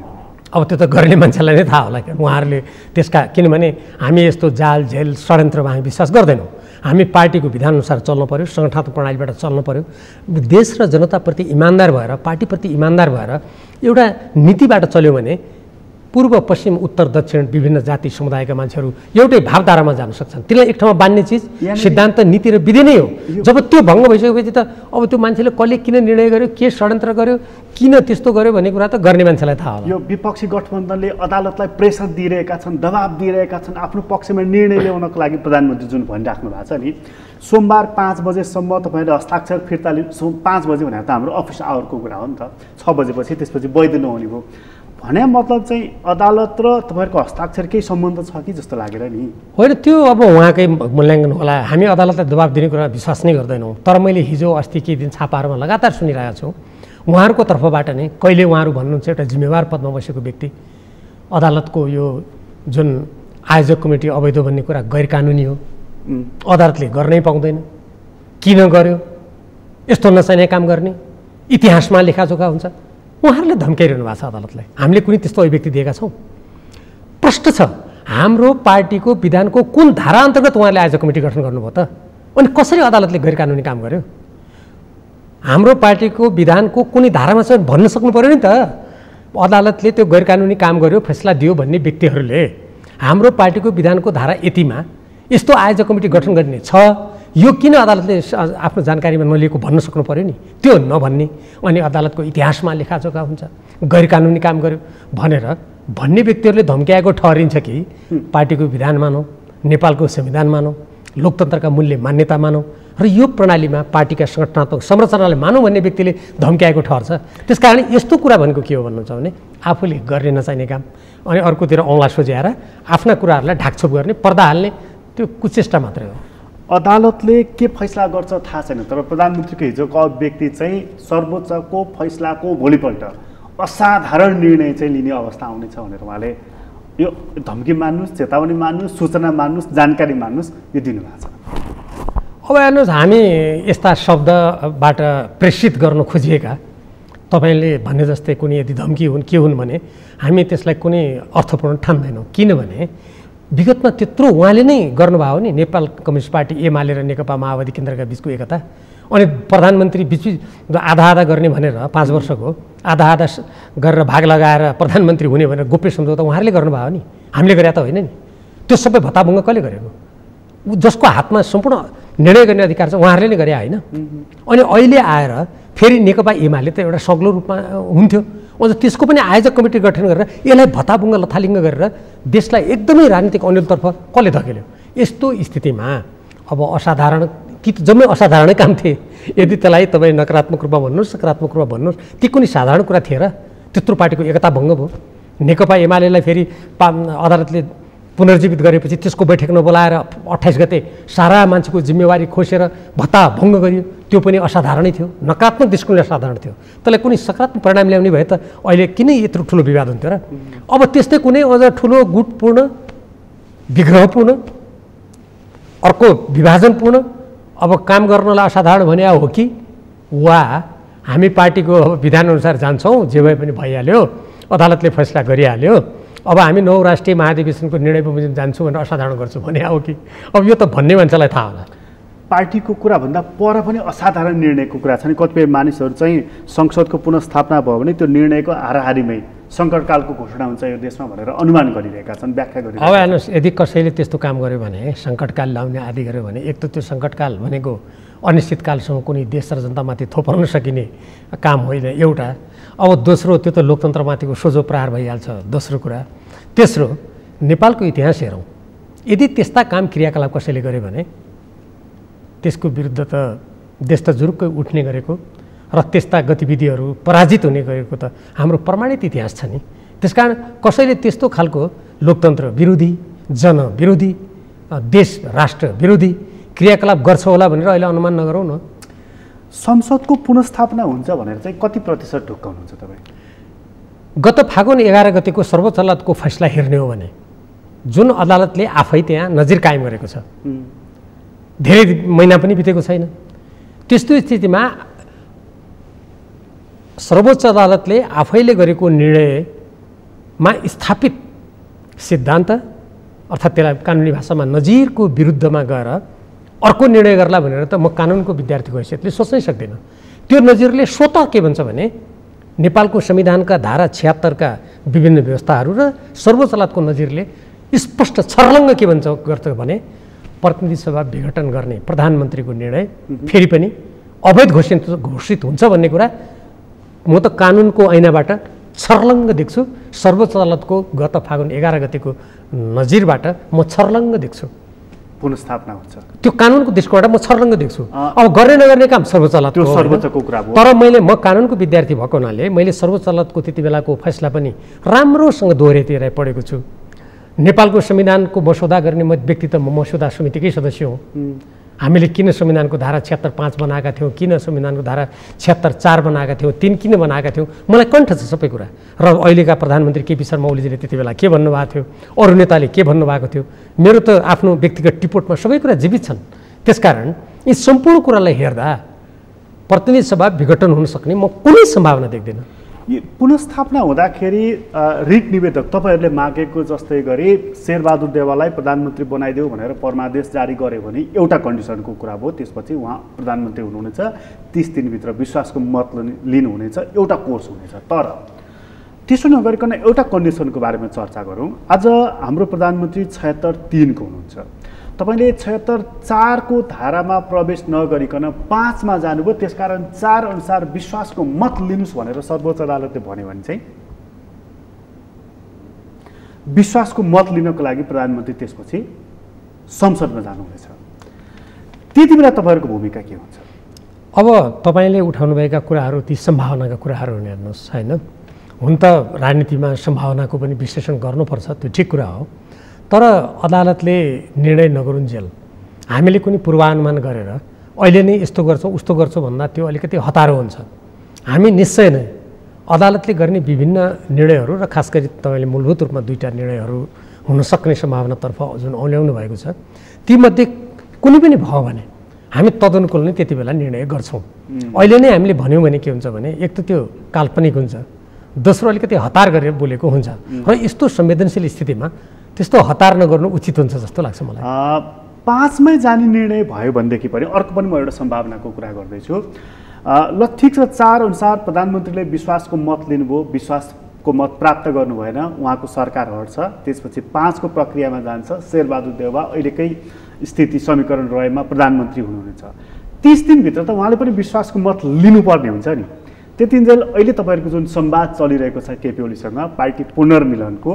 अब त्यो त गर्ने मान्छेलाई नै थाहा होला क्या। उहाँहरूले त्यसका, किनभने हामी यस्तो जाल झेल षड्यन्त्रमा हामी विश्वास गर्दैनौँ। हामी पार्टीको विधानअनुसार चल्नु पऱ्यो, सङ्गठनात्मक प्रणालीबाट चल्नु पऱ्यो। देश र जनताप्रति इमान्दार भएर, पार्टीप्रति इमान्दार भएर एउटा नीतिबाट चल्यो भने पूर्व पश्चिम उत्तर दक्षिण विभिन्न जाति समुदायका मान्छेहरू एउटै भावधारामा जान सक्छन्। तिनीलाई एक ठाउँमा बाँध्ने चिज सिद्धान्त, नीति र विधि नै हो। जब त्यो भङ्ग भइसकेपछि त अब त्यो मान्छेले कसले किन निर्णय गर्यो, के षड्यन्त्र गर्यो, किन त्यस्तो गर्यो भन्ने कुरा त गर्ने मान्छेलाई थाहा होला। यो विपक्षी गठबन्धनले अदालतलाई प्रेसर दिइरहेका छन्, दबाब दिइरहेका छन् आफ्नो पक्षमा निर्णय ल्याउनको लागि। प्रधानमन्त्री जुन भनिराख्नु भएको छ नि, सोमबार 5 बजेसम्म तपाईँले हस्ताक्षर फिर्ता लिनु। 5 बजे भनेर त हाम्रो अफिस आवरको कुरा हो नि त। 6 बजेपछि त्यसपछि वैध नहुने भयो भने मतलब चाहिँ अदालत र तपाईँहरूको हस्ताक्षर केही सम्बन्ध छ कि जस्तो लागेर नि? होइन, त्यो अब उहाँकै मूल्याङ्कन होला। हामी अदालतलाई दबाब दिने कुरा विश्वास नै गर्दैनौँ। तर मैले हिजो अस्ति केही दिन छापाहरूमा लगातार सुनिरहेको छु उहाँहरूको तर्फबाट नै। कहिले उहाँहरू भन्नुहुन्छ एउटा जिम्मेवार पदमा बसेको व्यक्ति, अदालतको यो जुन आयोजक कमिटी अवैध भन्ने कुरा गैर कानुनी हो, अदालतले गर्नै पाउँदैन, किन गर्यो, यस्तो नचाहिने काम गर्ने, इतिहासमा लेखाजोखा हुन्छ। उहाँहरूले धम्काइरहनु भएको छ अदालतलाई। हामीले कुनै त्यस्तो अभिव्यक्ति दिएका छौँ? प्रश्न छ, हाम्रो पार्टीको विधानको कुन धारा अन्तर्गत उहाँले आयोजक कमिटी गठन गर्नुभयो त? अनि कसरी अदालतले गैर कानुनी काम गर्यो? हाम्रो पार्टीको विधानको कुनै धारामा छ भन्न सक्नु पऱ्यो नि त। अदालतले त्यो गैर कानुनी काम गर्यो, फैसला दियो भन्ने व्यक्तिहरूले हाम्रो पार्टीको विधानको धारा यतिमा यस्तो आयोजक कमिटी गठन गर्ने छ, यो किन अदालतले आफ्नो जानकारीमा नलिएको भन्न सक्नु पऱ्यो नि। त्यो नभन्ने अनि अदालतको इतिहासमा लेखाजोखा हुन्छ, गैर कानुनी काम गर्यो भनेर भन्ने व्यक्तिहरूले धम्क्याएको ठहरिन्छ कि पार्टीको विधान मानौ, नेपालको संविधान मानौ, लोकतन्त्रका मूल्य मान्यता मानौ र यो प्रणालीमा पार्टीका संगठनात्मक संरचनालाई मानौ भन्ने व्यक्तिले धम्क्याएको ठहर्छ। त्यसकारण यस्तो कुरा भनेको के हो भन्नुहुन्छ भने आफूले गर्ने नचाहिने काम अनि अर्कोतिर औँला सोझ्याएर आफ्ना कुराहरूलाई ढाकछोप गर्ने, पर्दा हाल्ने, त्यो कुचेष्टा मात्रै हो। अदालतले के फैसला गर्छ थाहा छैन, तर प्रधानमन्त्रीको हिजोको अभिव्यक्ति चाहिँ सर्वोच्चको फैसलाको भोलिपल्ट असाधारण निर्णय चाहिँ लिने अवस्था आउनेछ भनेर उहाँले यो धम्की मान्नुहोस्, चेतावनी मान्नुहोस्, सूचना मान्नुहोस्, जानकारी मान्नुहोस्, यो दिनुभएको छ। अब हेर्नुहोस्, हामी यस्ता शब्दबाट प्रेषित गर्न खोजिएका तपाईँले भने जस्तै कुनै यदि धम्की हुन् के हुन् भने हामी त्यसलाई कुनै अर्थपूर्ण ठान्दैनौँ। किनभने विगतमा त्यत्रो उहाँले नै गर्नुभयो नि, नेपाल कम्युनिस्ट पार्टी एमाले र नेकपा माओवादी केन्द्रका बिचको एकता, अनि प्रधानमन्त्री बिच आधा आधा गर्ने भनेर 5 वर्षको आधा आधा गरेर भाग लगाएर प्रधानमन्त्री हुने भनेर गोप्य सम्झौता उहाँहरूले गर्नुभयो नि, हामीले गरे त होइन नि। त्यो सबै भत्ताभङ्ग कसले गरेको? जसको हातमा सम्पूर्ण निर्णय गर्ने अधिकार छ उहाँहरूले नै गरे होइन। अनि अहिले आएर फेरि नेकपा एमाले त एउटा सग्लो रूपमा हुन्थ्यो, अझ त्यसको पनि आयोजक कमिटी गठन गरेर यसलाई भत्ताभङ्ग लथालिङ्ग गरेर देशलाई एकदमै राजनीतिक अन्यलतर्फ कसले धकेल्यो? यस्तो स्थितिमा अब असाधारण कि जम्मै असाधारणै काम थिए। यदि त्यसलाई तपाईँ नकारात्मक रूपमा भन्नुहोस्, सकारात्मक रूपमा भन्नुहोस्, ती कुनै साधारण कुरा थिए र? त्यत्रो पार्टीको एकता भङ्ग भयो। नेकपा एमालेलाई फेरि अदालतले पुनर्जीवित गरेपछि त्यसको बैठक नबोलाएर 28 गते सारा मान्छेको जिम्मेवारी खोसेर भत्ता भङ्ग गरियो, त्यो पनि असाधारणै थियो, नकारात्मक दृष्टिकोणले असाधारण थियो। त्यसलाई कुनै सकारात्मक परिणाम ल्याउने भए त अहिले किन यत्रो ठुलो विवाद हुन्थ्यो र? अब त्यस्तै कुनै अझ ठुलो गुटपूर्ण, विग्रहपूर्ण, अर्को विभाजनपूर्ण अब काम गर्नलाई असाधारण भने हो कि वा हामी पार्टीको विधानअनुसार जान्छौँ, जे भए पनि भइहाल्यो, अदालतले फैसला गरिहाल्यो, अब हामी 9 राष्ट्रिय महाधिवेशनको निर्णय बमोजिम जान्छौँ भनेर असाधारण गर्छौँ भने हो कि? अब यो त भन्ने मान्छेलाई थाहा होला। पार्टीको कुराभन्दा पर पनि असाधारण निर्णयको कुरा छ नि। कतिपय मानिसहरू चाहिँ संसदको पुनर्स्थापना भयो भने त्यो निर्णयको हाराहारीमै सङ्कटकालको घोषणा हुन्छ यो देशमा भनेर अनुमान गरिरहेका छन्, व्याख्या गरिरहेका छन्। अब हेर्नुहोस्, यदि कसैले त्यस्तो काम गर्यो भने, सङ्कटकाल ल्याउने आदि गर्यो भने, एक त त्यो सङ्कटकाल भनेको अनिश्चितकालसम्म कुनै देश र जनतामाथि थोपर्न सकिने काम होइन एउटा। अब दोस्रो, त्यो त लोकतन्त्रमाथिको सोझो प्रहार भइहाल्छ दोस्रो कुरा। तेस्रो, नेपालको इतिहास हेरौँ, यदि त्यस्ता काम क्रियाकलाप कसैले गर्यो भने त्यसको विरुद्ध त देश त जुरुक्कै उठ्ने गरेको र त्यस्ता गतिविधिहरू पराजित हुने गरेको त हाम्रो प्रमाणित इतिहास छ नि। त्यसकारण कसैले त्यस्तो खालको लोकतन्त्र विरोधी, जनविरोधी, देश राष्ट्र विरोधी क्रियाकलाप गर्छ होला भनेर अहिले अनुमान नगरौँ न। संसदको पुनर्स्थापना हुन्छ भनेर चाहिँ कति प्रतिशत ढुक्काउनुहुन्छ तपाईँ? गत फागुन 11 गतेको सर्वोच्च अदालतको फैसला हेर्ने हो भने जुन अदालतले आफै त्यहाँ नजिर कायम गरेको छ, धेरै महिना पनि बितेको छैन, त्यस्तो स्थितिमा सर्वोच्च अदालतले आफैले गरेको निर्णयमा स्थापित सिद्धान्त अर्थात् त्यसलाई कानुनी भाषामा नजिरको विरुद्धमा गएर अर्को निर्णय गर्ला भनेर त म कानुनको विद्यार्थीको हैसियतले सोच्नै सक्दिनँ। त्यो नजिरले स्वतः के भन्छ भने नेपालको संविधानका धारा 76 का विभिन्न व्यवस्थाहरू र सर्वोच्च अदालतको नजिरले स्पष्ट छर्लङ्ग के भन्छ गर्छ भने प्रतिनिधि सभा विघटन गर्ने प्रधानमन्त्रीको निर्णय फेरि पनि अवैध घोषित हुन्छ भन्ने कुरा म त कानुनको ऐनाबाट छर्लङ्ग देख्छु। सर्वोच्च अदालतको गत फागुन 11 गतेको नजिरबाट म छर्लङ्ग देख्छु। पुनर्स्थापना हुन्छ त्यो कानुनको दृष्टिकोणबाट म छर्लङ्ग देख्छु। अब गर्ने नगर्ने काम सर्वोच्च अदालतको, त्यो सर्वोच्चको कुरा हो। तर म कानुनको विद्यार्थी भएको हुनाले मैले सर्वोच्च अदालतको त्यति बेलाको फैसला पनि राम्रोसँग दोहोऱ्याएर पढेको छु। नेपालको संविधानको मसौदा गर्ने व्यक्ति त म मसौदा समितिकै सदस्य हुँ। हामीले किन संविधानको धारा 76(5) बनाएका थियौँ, किन संविधानको धारा 76(4) बनाएका थियौँ, 3 किन बनाएका थियौँ, मलाई कण्ठ छ सबै कुरा। र अहिलेका प्रधानमन्त्री केपी शर्मा ओलीजीले त्यति बेला के भन्नुभएको थियो, अरू नेताले के भन्नुभएको थियो, मेरो त आफ्नो व्यक्तिगत टिपोटमा सबै कुरा जीवित छन्। त्यसकारण यी सम्पूर्ण कुरालाई हेर्दा प्रतिनिधि सभा विघटन हुन सक्ने म कुनै सम्भावना देख्दिनँ। यो पुनर्स्थापना हुँदाखेरि रिट निवेदक तपाईँहरूले मागेको जस्तै गरी शेरबहादुर देवाललाई प्रधानमन्त्री बनाइदेऊ भनेर परमादेश जारी गर्यो भने एउटा कन्डिसनको कुरा भयो, त्यसपछि उहाँ प्रधानमन्त्री हुनुहुनेछ, 30 दिनभित्र विश्वासको मत लिनुहुनेछ, एउटा कोर्स हुनेछ। तर त्यसो नगरिकन एउटा कन्डिसनको बारेमा चर्चा गरौँ। आज हाम्रो प्रधानमन्त्री 76(3) को हुनुहुन्छ, तपाईँले 76(4) को धारामा प्रवेश नगरिकन 5 मा जानुभयो, त्यसकारण 4 अनुसार विश्वासको मत लिनुहोस् भनेर सर्वोच्च अदालतले भन्यो भने चाहिँ विश्वासको मत लिनको लागि प्रधानमन्त्री त्यसपछि संसदमा जानुहुनेछ। त्यति बेला तपाईँहरूको भूमिका के हुन्छ? अब तपाईँले उठाउनुभएका कुराहरू ती सम्भावनाका कुराहरू हुने हेर्नुहोस् होइन। हुन त राजनीतिमा सम्भावनाको पनि विश्लेषण गर्नुपर्छ, त्यो ठिक कुरा हो। तर अदालतले निर्णय नगरुन्जेल हामीले कुनै पूर्वानुमान गरेर अहिले नै यस्तो गर्छौँ उस्तो गर्छौँ भन्दा त्यो अलिकति हतारो हुन्छ। हामी निश्चय नै अदालतले गर्ने विभिन्न निर्णयहरू र खास गरी तपाईँले मूलभूत रूपमा दुईवटा निर्णयहरू हुनसक्ने सम्भावनातर्फ जुन औल्याउनु भएको छ, तीमध्ये कुनै पनि भयो भने हामी तदनुकूल नै त्यति बेला निर्णय गर्छौँ। अहिले नै हामीले भन्यौँ भने के हुन्छ भने एक त त्यो काल्पनिक हुन्छ, दोस्रो अलिकति हतार गरेर बोलेको हुन्छ र यस्तो संवेदनशील स्थितिमा त्यस्तो हतार नगर्नु उचित हुन्छ जस्तो लाग्छ मलाई। 5 मै जाने निर्णय भयो भनेदेखि पनि अर्को पनि म एउटा सम्भावनाको कुरा गर्दैछु। ल ठिक छ, 4 अनुसार प्रधानमन्त्रीले विश्वासको मत लिनुभयो, विश्वासको मत प्राप्त गर्नु भएन, उहाँको सरकार हट्छ, त्यसपछि 5 को प्रक्रियामा जान्छ। शेरबहादुर देउवा अहिलेकै स्थिति समीकरण रहेमा प्रधानमन्त्री हुनुहुन्छ। 30 दिनभित्र त उहाँले पनि विश्वासको मत लिनुपर्ने हुन्छ नि। त्यतिन्जेल अहिले तपाईँहरूको जुन संवाद चलिरहेको छ केपी ओलीसँग पार्टी पुनर्मिलनको,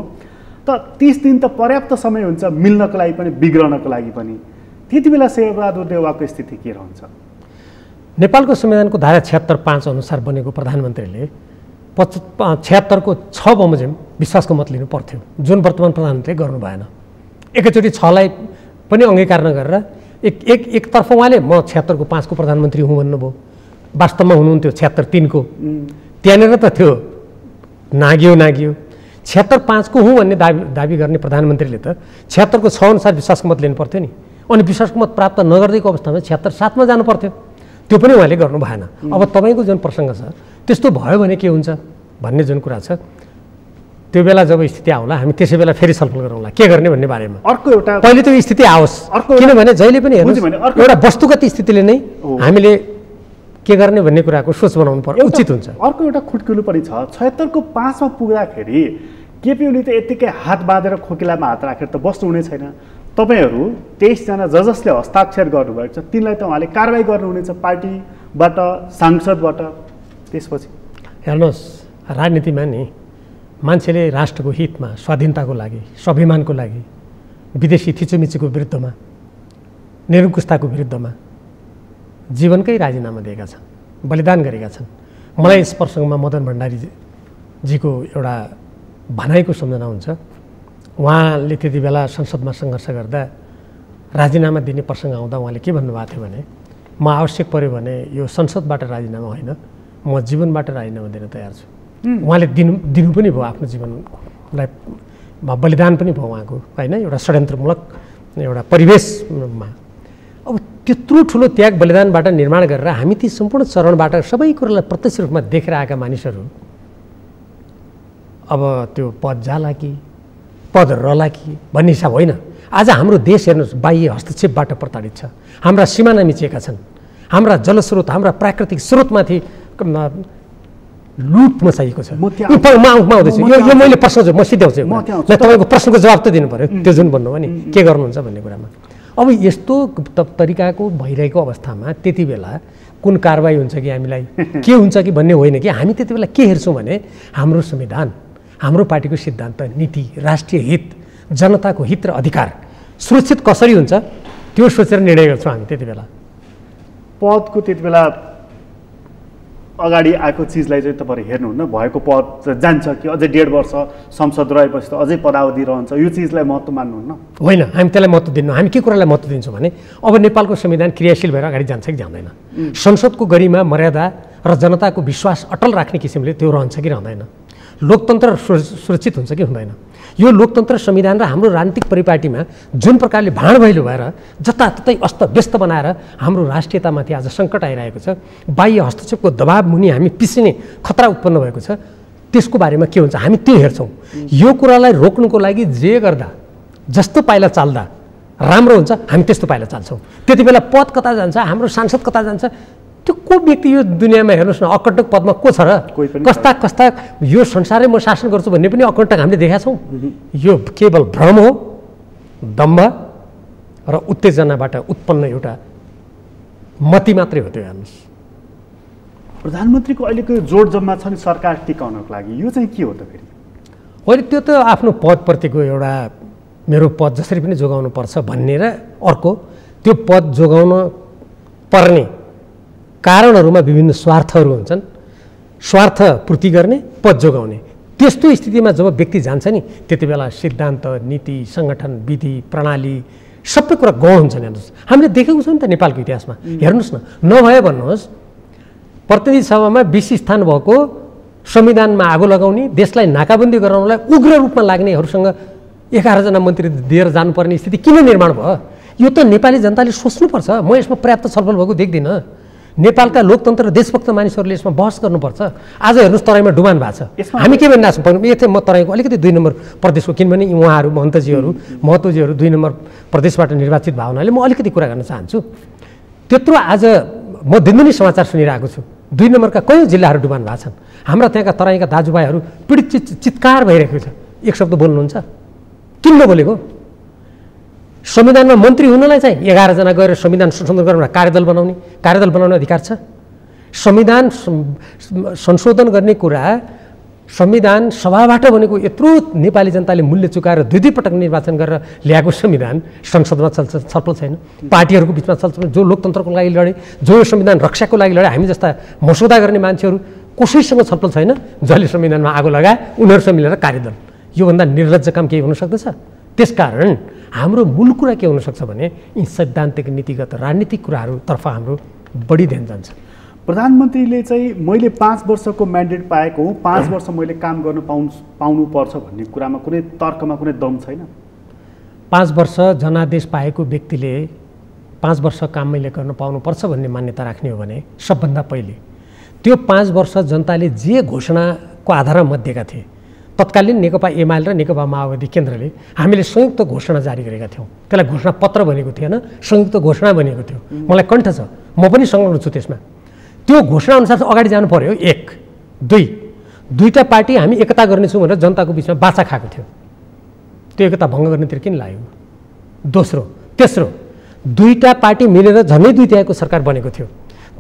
त 30 दिन त पर्याप्त समय हुन्छ मिल्नको लागि पनि बिग्रनको लागि पनि। त्यति बेला शेरबहादुर देउवाको स्थिति के रहन्छ? नेपालको संविधानको धारा 76(5) अनुसार बनेको प्रधानमन्त्रीले 76 को 6 बमोजिम विश्वासको मत लिनु पर्थ्यो, जुन वर्तमान प्रधानमन्त्रीले गर्नु भएन। एकैचोटि 6 लाई पनि अङ्गीकार नगरेर एकतर्फ उहाँले म 76 को 5 को प्रधानमन्त्री हुँ भन्नुभयो, वास्तवमा हुनुहुन्थ्यो 76(3) को। त्यहाँनिर त त्यो नागियो 76(5) को हुँ भन्ने दाबी गर्ने प्रधानमन्त्रीले त 76 को 6 अनुसार विश्वासको मत लिनु पर्थ्यो नि। अनि विश्वासको मत प्राप्त नगर्दैको अवस्थामा 76(7) मा जानु पर्थ्यो, त्यो पनि उहाँले गर्नु भएन। अब तपाईँको जुन प्रसङ्ग छ त्यस्तो भयो भने के हुन्छ भन्ने जुन कुरा छ, त्यो बेला जब स्थिति आउला हामी त्यसै बेला फेरि छलफल गरौँला के गर्ने भन्ने बारेमा। अर्को एउटा पहिले त्यो स्थिति आओस्, किनभने जहिले पनि हेर्नुहोस् एउटा वस्तुगत स्थितिले नै हामीले के गर्ने भन्ने कुराको सोच बनाउनु पर्छ, उचित हुन्छ। अर्को एउटा खुट्किलो पनि छ, 76 को 5 मा पुग्दाखेरि केपी ओली त यतिकै हात बाँधेर खोकिलामा हात राखेर त बस्नु हुने छैन। तपाईँहरू 23 जना जसले हस्ताक्षर गर्नुभएको छ तिनलाई त उहाँले कारबाही गर्नुहुनेछ पार्टीबाट, सांसदबाट। त्यसपछि हेर्नुहोस्, राजनीतिमा नि मान्छेले राष्ट्रको हितमा, स्वाधीनताको लागि, स्वाभिमानको लागि, विदेशी थिचोमिचोको विरुद्धमा, निरङ्कुशताको विरुद्धमा जीवनकै राजीनामा दिएका छन्, बलिदान गरेका छन्। मलाई यस प्रसङ्गमा मदन भण्डारीजीको एउटा भनाइको सम्झना हुन्छ। उहाँले त्यति बेला संसदमा सङ्घर्ष गर्दा राजीनामा दिने प्रसङ्ग आउँदा उहाँले के भन्नुभएको थियो भने म आवश्यक पऱ्यो भने यो संसदबाट राजीनामा होइन, म जीवनबाट राजीनामा दिन तयार छु। उहाँले दिनु पनि भयो, आफ्नो जीवनलाई बलिदान पनि भयो उहाँको होइन, एउटा षड्यन्त्रमूलक एउटा परिवेशमा। अब त्यत्रो ठुलो त्याग बलिदानबाट निर्माण गरेर हामी ती सम्पूर्ण चरणबाट सबै कुरालाई प्रत्यक्ष रूपमा देखेर आएका मानिसहरू अब त्यो पद जाला कि पद रला कि भन्ने हिसाब होइन। आज हाम्रो देश हेर्नुहोस् बाह्य हस्तक्षेपबाट प्रताडित छ, हाम्रा सिमाना मिचिएका छन्, हाम्रा जलस्रोत, हाम्रा प्राकृतिक स्रोतमाथि लुट मचाइएको छ। म आउँदैछु, यो मैले प्रश्न म सिध्याउँछु, तपाईँको प्रश्नको जवाब त दिनु पऱ्यो, त्यो जुन भन्नुभयो नि के गर्नुहुन्छ भन्ने कुरामा। अब यस्तो तरिकाको भइरहेको अवस्थामा त्यति बेला कुन कारबाही हुन्छ कि हामीलाई के हुन्छ कि भन्ने होइन कि हामी त्यति बेला के हेर्छौँ भने हाम्रो संविधान, हाम्रो पार्टीको सिद्धान्त, नीति, राष्ट्रिय हित, जनताको हित र अधिकार सुरक्षित कसरी हुन्छ त्यो सोचेर निर्णय गर्छौँ हामी। त्यति बेला पदको त्यति बेला अगाडि आएको चिजलाई चाहिँ तपाईँहरू हेर्नुहुन्न, भएको पद जान्छ कि अझै 1.5 वर्ष संसद रहेपछि त अझै पदावधि रहन्छ, यो चिजलाई महत्त्व मान्नुहुन्न? होइन, हामी त्यसलाई महत्त्व दिन्नौँ। हामी के कुरालाई महत्त्व दिन्छौँ भने अब नेपालको संविधान क्रियाशील भएर अगाडि जान्छ कि जाँदैन, संसदको गरिमा, मर्यादा र जनताको विश्वास अटल राख्ने किसिमले त्यो रहन्छ कि रहँदैन, लोकतन्त्र सुरक्षित हुन्छ कि हुँदैन। यो लोकतन्त्र, संविधान र हाम्रो राजनीतिक परिपाटीमा जुन प्रकारले भाँडभैलो भएर जताततै अस्तव्यस्त बनाएर हाम्रो राष्ट्रियतामाथि आज सङ्कट आइरहेको छ, बाह्य हस्तक्षेपको दबाब मुनि हामी पिसिने खतरा उत्पन्न भएको छ, त्यसको बारेमा के हुन्छ हामी त्यो हेर्छौँ। यो कुरालाई रोक्नुको लागि जे गर्दा, जस्तो पाइला चाल्दा राम्रो हुन्छ हामी त्यस्तो पाइला चाल्छौँ। त्यति बेला पद कता जान्छ, हाम्रो सांसद कता जान्छ, त्यो को व्यक्ति यो दुनियाँमा हेर्नुहोस् न अकण्टक पदमा को छ र? कस्ता कस्ता यो संसारै म शासन गर्छु भन्ने पनि अकण्टक हामीले देखाएको छौँ। यो केवल भ्रम हो, दम्भ र उत्तेजनाबाट उत्पन्न एउटा मती मात्रै हो। त्यो हेर्नुहोस्, प्रधानमन्त्रीको अहिलेको जोड जम्मा छ नि सरकार टिकाउनको लागि, यो चाहिँ के हो त फेरि? अहिले त्यो त आफ्नो पदप्रतिको एउटा मेरो पद जसरी पनि जोगाउनु पर्छ भन्ने र अर्को त्यो पद जोगाउन पर्ने कारणहरूमा विभिन्न स्वार्थहरू हुन्छन्, स्वार्थ पूर्ति गर्ने, पद जोगाउने। त्यस्तो स्थितिमा जब व्यक्ति जान्छ नि त्यति बेला सिद्धान्त, नीति, सङ्गठन, विधि, प्रणाली सबै कुरा गौण हुन्छन्। हेर्नुहोस्, हामीले देखेको छौँ नि त नेपालको इतिहासमा। हेर्नुहोस् न, नभए भन्नुहोस् प्रतिनिधि सभामा 20 स्थान भएको संविधानमा आगो लगाउने, देशलाई नाकाबन्दी गराउनलाई उग्र रूपमा लाग्नेहरूसँग 11 जना मन्त्री दिएर जानुपर्ने स्थिति किन निर्माण भयो? यो त नेपाली जनताले सोच्नुपर्छ। म यसमा पर्याप्त छलफल भएको देख्दिनँ। नेपालका लोकतन्त्र र देशभक्त मानिसहरूले यसमा बहस गर्नुपर्छ। आज हेर्नुहोस् तराईमा डुबान भएको छ। हामी के भनिरहेको छौँ? यतै म तराईको अलिकति 2 नम्बर प्रदेशको, किनभने उहाँहरू महतोजीहरू 2 नम्बर प्रदेशबाट निर्वाचित भयो हुनाले म अलिकति कुरा गर्न चाहन्छु। त्यत्रो आज म दिनदिनै समाचार सुनिरहेको छु, 2 नम्बरका कयौँ जिल्लाहरू डुबान भएको छन्। हाम्रा त्यहाँका तराईका दाजुभाइहरू पीडित चित्कार भइरहेको छ। एक शब्द बोल्नुहुन्छ, किन नबोलेको? संविधानमा मन्त्री हुनलाई चाहिँ 11 जना गएर संविधान संशोधन गर्न कार्यदल बनाउने अधिकार छ। संविधान संशोधन गर्ने कुरा संविधान सभाबाट बनेको, यत्रो नेपाली जनताले मूल्य चुकाएर 2 पटक निर्वाचन गरेर ल्याएको संविधान संसदमा छलफल छैन। पार्टीहरूको बिचमा छलफल, जो लोकतन्त्रको लागि लडे, जो संविधान रक्षाको लागि लडे, हामी जस्ता मसौदा गर्ने मान्छेहरू कसैसँग छलफल छैन। जसले संविधानमा आगो लगाए उनीहरूसँग मिलेर कार्यदल। योभन्दा निर्लज्ज काम केही हुन सक्दछ? त्यसकारण हाम्रो मूल कुरा के हुनसक्छ भने यी सैद्धान्तिक, नीतिगत, राजनीतिक कुराहरूतर्फ हाम्रो बढी ध्यान जान्छ। प्रधानमन्त्रीले चाहिँ मैले 5 वर्षको म्यान्डेट पाएको हुँ, 5 वर्ष मैले काम गर्न पाउनुपर्छ भन्ने कुरामा कुनै तर्कमा कुनै दम छैन। 5 वर्ष जनादेश पाएको व्यक्तिले 5 वर्ष काम मैले गर्न पाउनुपर्छ भन्ने मान्यता राख्ने हो भने सबभन्दा पहिले त्यो 5 वर्ष जनताले जे घोषणाको आधारमा दिएका थिए, तत्कालीन नेकपा एमाले र नेकपा माओवादी केन्द्रले हामीले संयुक्त घोषणा जारी गरेका थियौँ। त्यसलाई घोषणा पत्र भनेको थिएन, संयुक्त घोषणा बनेको थियो। मलाई कण्ठ छ, म पनि संलग्न छु त्यसमा। त्यो घोषणा अनुसार अगाडि जानु पर्यो। 1, 2 दुईटा पार्टी हामी एकता गर्नेछौँ भनेर जनताको बिचमा बाचा खाएको थियो। त्यो एकता भङ्ग गर्नेतिर किन लाग्यो? दोस्रो, तेस्रो, दुईटा पार्टी मिलेर झन्डै 2/3को सरकार बनेको थियो।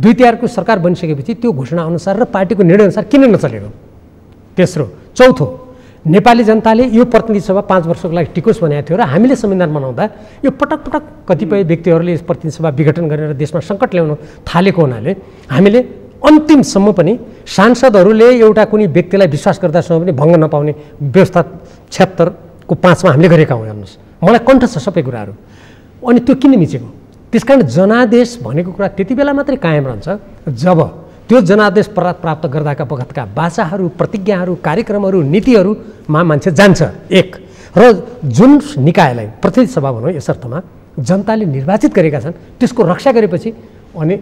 2/3को सरकार बनिसकेपछि त्यो घोषणा अनुसार र पार्टीको निर्णय अनुसार किन नचलेको? तेस्रो, चौथो, नेपाली जनताले यो प्रतिनिधि सभा 5 वर्षको लागि टिकोस् भनेको थियो र हामीले संविधान बनाउँदा यो पटक पटक कतिपय व्यक्तिहरूले यस प्रतिनिधि सभा विघटन गरेर देशमा सङ्कट ल्याउन थालेको हुनाले हामीले अन्तिमसम्म पनि सांसदहरूले एउटा कुनै व्यक्तिलाई विश्वास गर्दासम्म पनि भङ्ग नपाउने व्यवस्था 76 को 5 मा हामीले गरेका हौँ। हेर्नुहोस्, मलाई कण्ठ छ सबै कुराहरू। अनि त्यो किन मिचेको? त्यसकारण जनादेश भनेको कुरा त्यति बेला मात्रै कायम रहन्छ जब त्यो जनादेश प्राप्त गर्दाका बखतका बाचाहरू, प्रतिज्ञाहरू, कार्यक्रमहरू, नीतिहरूमा मान्छे जान्छ। 1 र जुन निकायलाई प्रतिनिधि सभा भनौँ यस अर्थमा जनताले निर्वाचित गरेका छन् त्यसको रक्षा गरेपछि अनि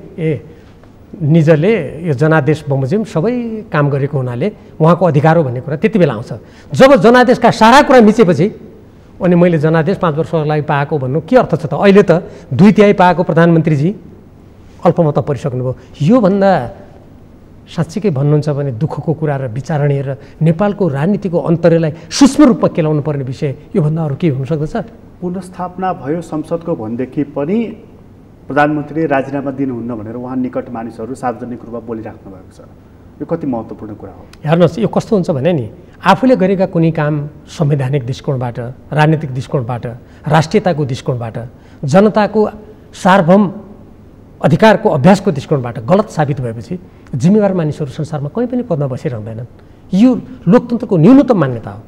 निजले यो जनादेश बमोजिम सबै काम गरेको हुनाले उहाँको अधिकार हो भन्ने कुरा त्यति बेला आउँछ। जब जनादेशका सारा कुरा मिचेपछि अनि मैले जनादेश 5 वर्षको लागि पाएको भन्नु के अर्थ छ त? अहिले त 2/3 पाएको प्रधानमन्त्रीजी अल्पमत परिसक्नुभयो। योभन्दा साँच्चीकै भन्नुहुन्छ भने दुःखको कुरा र विचारणीय र नेपालको राजनीतिको अन्तर्यलाई सूक्ष्म रूपमा केलाउनु पर्ने विषय योभन्दा अरू के हुन सक्दछ? पुनर्स्थापना भयो संसदको भनेदेखि पनि प्रधानमन्त्रीले राजीनामा दिनुहुन्न भनेर उहाँ निकट मानिसहरू सार्वजनिक रूपमा बोलिराख्नु भएको छ। यो कति महत्त्वपूर्ण कुरा हो? हेर्नुहोस्, यो कस्तो हुन्छ भने नि आफूले गरेका कुनै काम संवैधानिक दृष्टिकोणबाट, राजनीतिक दृष्टिकोणबाट, राष्ट्रियताको दृष्टिकोणबाट, जनताको सार्वभौम अधिकारको अभ्यासको दृष्टिकोणबाट गलत साबित भएपछि जिम्मेवार मानिसहरू संसारमा कहीँ पनि पदमा बसिरहँदैनन्। यो लोकतन्त्रको न्यूनतम मान्यता हो।